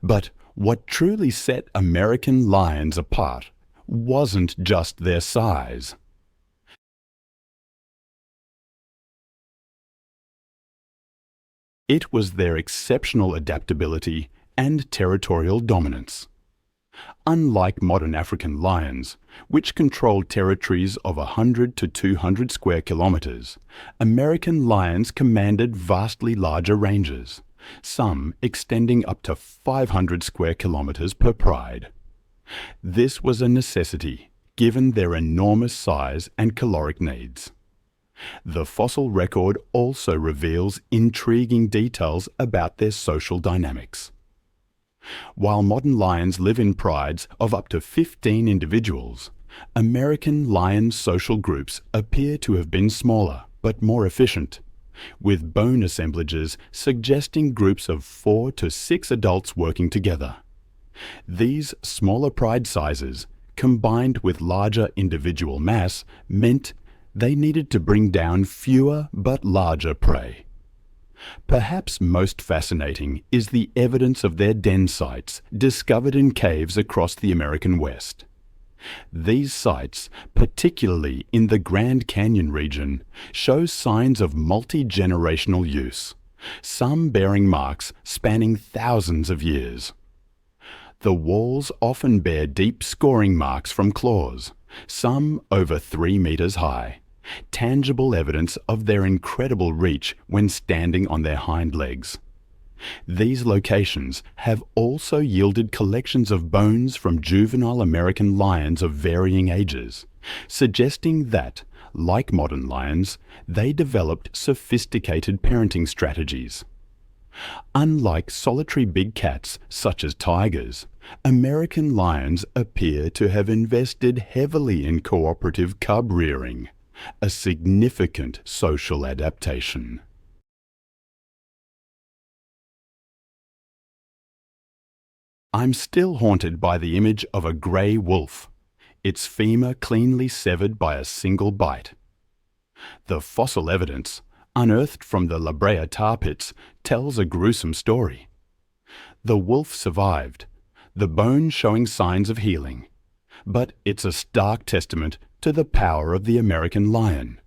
But what truly set American lions apart wasn't just their size. It was their exceptional adaptability and territorial dominance. Unlike modern African lions, which controlled territories of 100 to 200 square kilometers, American lions commanded vastly larger ranges, some extending up to 500 square kilometers per pride. This was a necessity, given their enormous size and caloric needs. The fossil record also reveals intriguing details about their social dynamics. While modern lions live in prides of up to 15 individuals, American lion social groups appear to have been smaller but more efficient, with bone assemblages suggesting groups of 4 to 6 adults working together. These smaller pride sizes, combined with larger individual mass, meant they needed to bring down fewer but larger prey. Perhaps most fascinating is the evidence of their den sites discovered in caves across the American West. These sites, particularly in the Grand Canyon region, show signs of multi-generational use, some bearing marks spanning thousands of years. The walls often bear deep scoring marks from claws, some over 3 meters high, tangible evidence of their incredible reach when standing on their hind legs. These locations have also yielded collections of bones from juvenile American lions of varying ages, suggesting that, like modern lions, they developed sophisticated parenting strategies. Unlike solitary big cats such as tigers, American lions appear to have invested heavily in cooperative cub rearing, a significant social adaptation. I'm still haunted by the image of a grey wolf, its femur cleanly severed by a single bite. The fossil evidence, unearthed from the La Brea tar pits, tells a gruesome story. The wolf survived, the bone showing signs of healing, but it's a stark testament to the power of the American lion.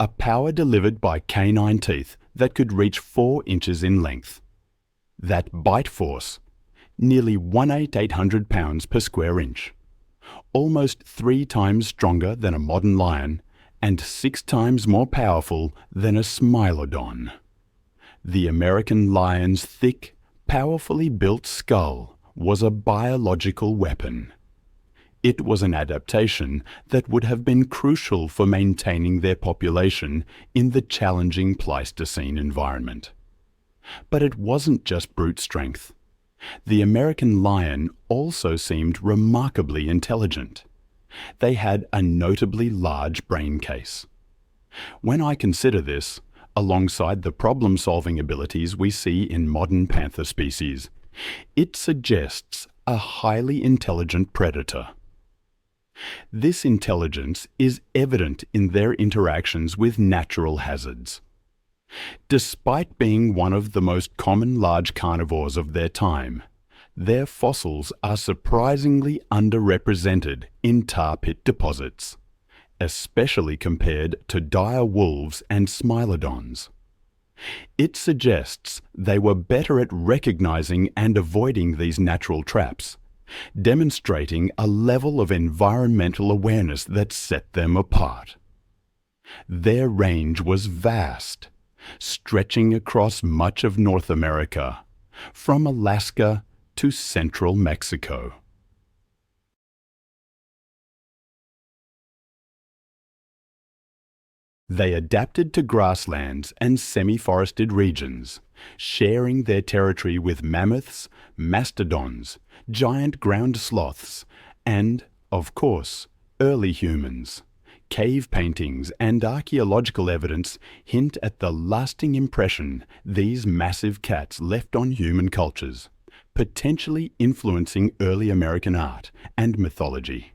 A power delivered by canine teeth that could reach 4 inches in length. That bite force, nearly 1/800 pounds per square inch, almost 3 times stronger than a modern lion and 6 times more powerful than a Smilodon. The American lion's thick, powerfully built skull was a biological weapon. It was an adaptation that would have been crucial for maintaining their population in the challenging Pleistocene environment. But it wasn't just brute strength. The American lion also seemed remarkably intelligent. They had a notably large brain case. When I consider this, alongside the problem-solving abilities we see in modern panther species, it suggests a highly intelligent predator. This intelligence is evident in their interactions with natural hazards. Despite being one of the most common large carnivores of their time, their fossils are surprisingly underrepresented in tar pit deposits, especially compared to dire wolves and Smilodons. It suggests they were better at recognizing and avoiding these natural traps, demonstrating a level of environmental awareness that set them apart. Their range was vast, stretching across much of North America, from Alaska to central Mexico. They adapted to grasslands and semi-forested regions, sharing their territory with mammoths, mastodons, giant ground sloths, and, of course, early humans. Cave paintings and archaeological evidence hint at the lasting impression these massive cats left on human cultures, potentially influencing early American art and mythology.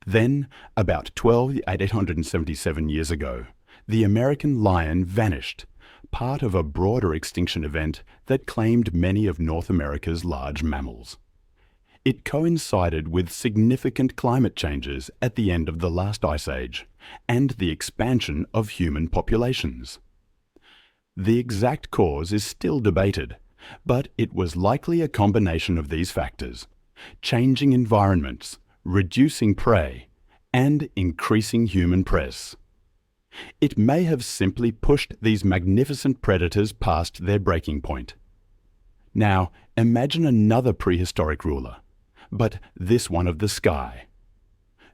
Then, about 877 years ago, the American lion vanished, part of a broader extinction event that claimed many of North America's large mammals. It coincided with significant climate changes at the end of the last ice age and the expansion of human populations. The exact cause is still debated, but it was likely a combination of these factors: changing environments, reducing prey, and increasing human press. It may have simply pushed these magnificent predators past their breaking point. Now, imagine another prehistoric ruler, but this one of the sky.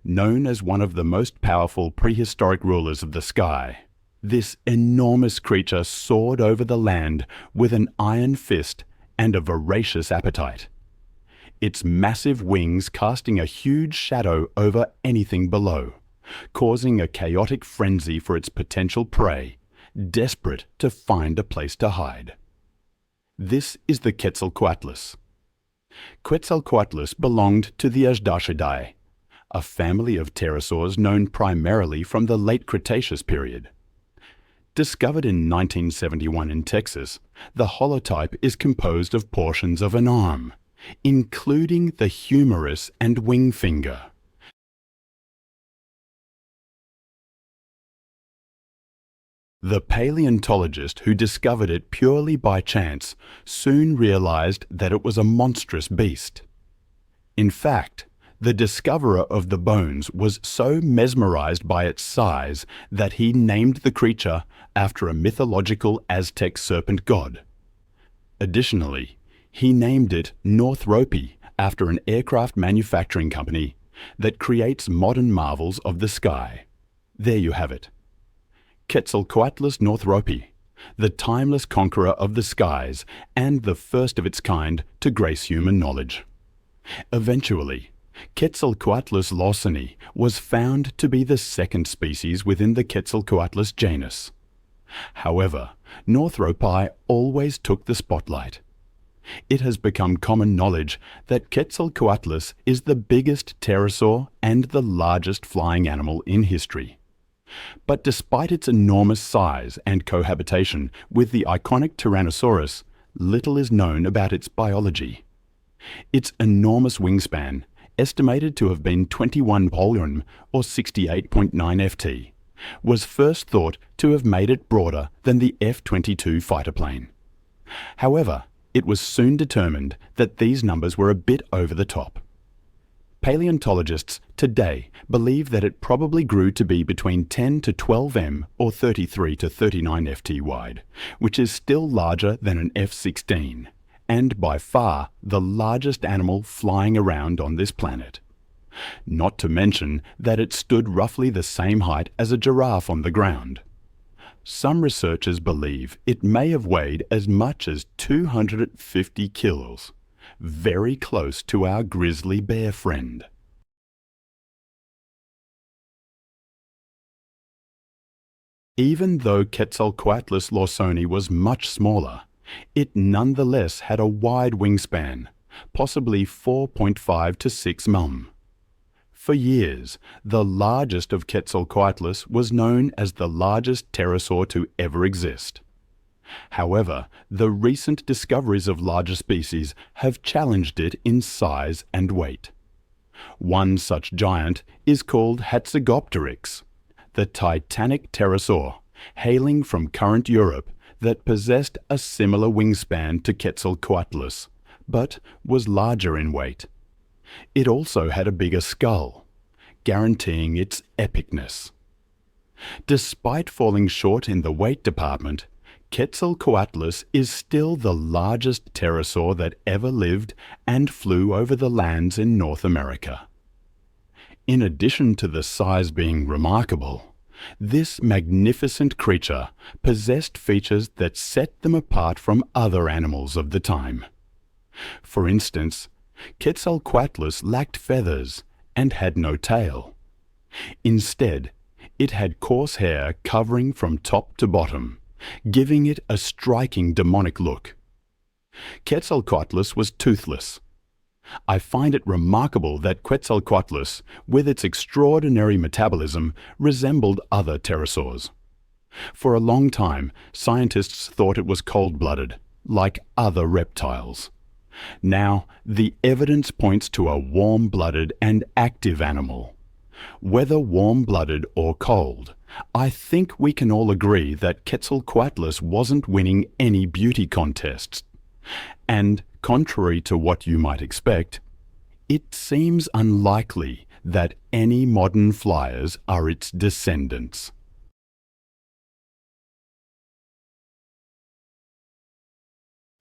Known as one of the most powerful prehistoric rulers of the sky, this enormous creature soared over the land with an iron fist and a voracious appetite. Its massive wings casting a huge shadow over anything below, causing a chaotic frenzy for its potential prey, desperate to find a place to hide. This is the Quetzalcoatlus. Quetzalcoatlus belonged to the Ajdashidae, a family of pterosaurs known primarily from the late Cretaceous period. Discovered in 1971 in Texas, the holotype is composed of portions of an arm, including the humerus and wing finger. The paleontologist who discovered it purely by chance soon realized that it was a monstrous beast. In fact, the discoverer of the bones was so mesmerized by its size that he named the creature after a mythological Aztec serpent god. Additionally, he named it Northropy after an aircraft manufacturing company that creates modern marvels of the sky. There you have it. Quetzalcoatlus northropy, the timeless conqueror of the skies and the first of its kind to grace human knowledge. Eventually, Quetzalcoatlus lawsoni was found to be the second species within the Quetzalcoatlus genus. However, Northropi always took the spotlight. It has become common knowledge that Quetzalcoatlus is the biggest pterosaur and the largest flying animal in history. But despite its enormous size and cohabitation with the iconic Tyrannosaurus, little is known about its biology. Its enormous wingspan, estimated to have been 21 polyon or 68.9 ft, was first thought to have made it broader than the F-22 fighter plane. However, it was soon determined that these numbers were a bit over the top. Paleontologists today believe that it probably grew to be between 10 to 12 m or 33 to 39 ft wide, which is still larger than an F-16, and by far the largest animal flying around on this planet. Not to mention that it stood roughly the same height as a giraffe on the ground. Some researchers believe it may have weighed as much as 250 kilos, very close to our grizzly bear friend. Even though Quetzalcoatlus lawsoni was much smaller, it nonetheless had a wide wingspan, possibly 4.5 to 6 mm. For years, the largest of Quetzalcoatlus was known as the largest pterosaur to ever exist. However, the recent discoveries of larger species have challenged it in size and weight. One such giant is called Hatzegopteryx, the titanic pterosaur, hailing from current Europe that possessed a similar wingspan to Quetzalcoatlus, but was larger in weight. It also had a bigger skull, guaranteeing its epicness. Despite falling short in the weight department, Quetzalcoatlus is still the largest pterosaur that ever lived and flew over the lands in North America. In addition to the size being remarkable, this magnificent creature possessed features that set them apart from other animals of the time. For instance, Quetzalcoatlus lacked feathers and had no tail. Instead, it had coarse hair covering from top to bottom, giving it a striking demonic look. Quetzalcoatlus was toothless. I find it remarkable that Quetzalcoatlus, with its extraordinary metabolism, resembled other pterosaurs. For a long time, scientists thought it was cold-blooded, like other reptiles. Now, the evidence points to a warm-blooded and active animal. Whether warm-blooded or cold, I think we can all agree that Quetzalcoatlus wasn't winning any beauty contests. And, contrary to what you might expect, it seems unlikely that any modern flyers are its descendants.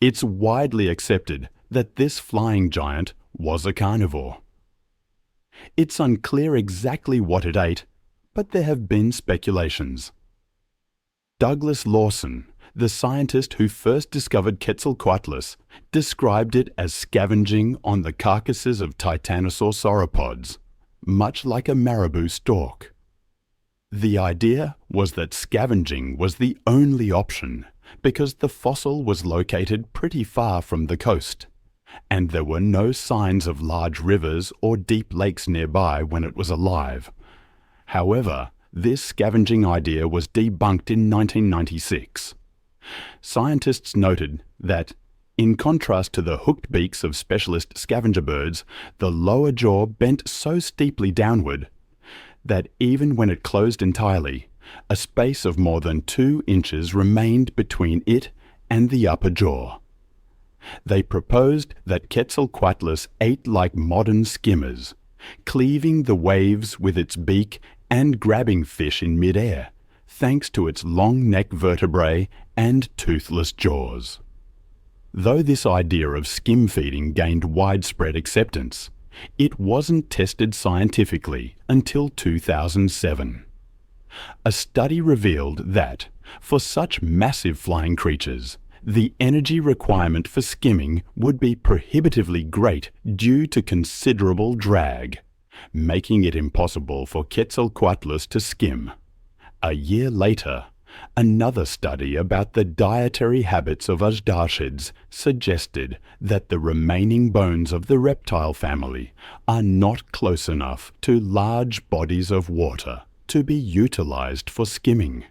It's widely accepted that this flying giant was a carnivore. It's unclear exactly what it ate, but there have been speculations. Douglas Lawson, the scientist who first discovered Quetzalcoatlus, described it as scavenging on the carcasses of titanosaur sauropods, much like a marabou stork. The idea was that scavenging was the only option because the fossil was located pretty far from the coast, and there were no signs of large rivers or deep lakes nearby when it was alive. However, this scavenging idea was debunked in 1996. Scientists noted that, in contrast to the hooked beaks of specialist scavenger birds, the lower jaw bent so steeply downward that even when it closed entirely, a space of more than 2 inches remained between it and the upper jaw. They proposed that Quetzalcoatlus ate like modern skimmers, cleaving the waves with its beak and grabbing fish in mid-air, thanks to its long neck vertebrae and toothless jaws. Though this idea of skim feeding gained widespread acceptance, it wasn't tested scientifically until 2007. A study revealed that, for such massive flying creatures, the energy requirement for skimming would be prohibitively great due to considerable drag, making it impossible for Quetzalcoatlus to skim. A year later, another study about the dietary habits of Azhdarchids suggested that the remaining bones of the reptile family are not close enough to large bodies of water to be utilized for skimming.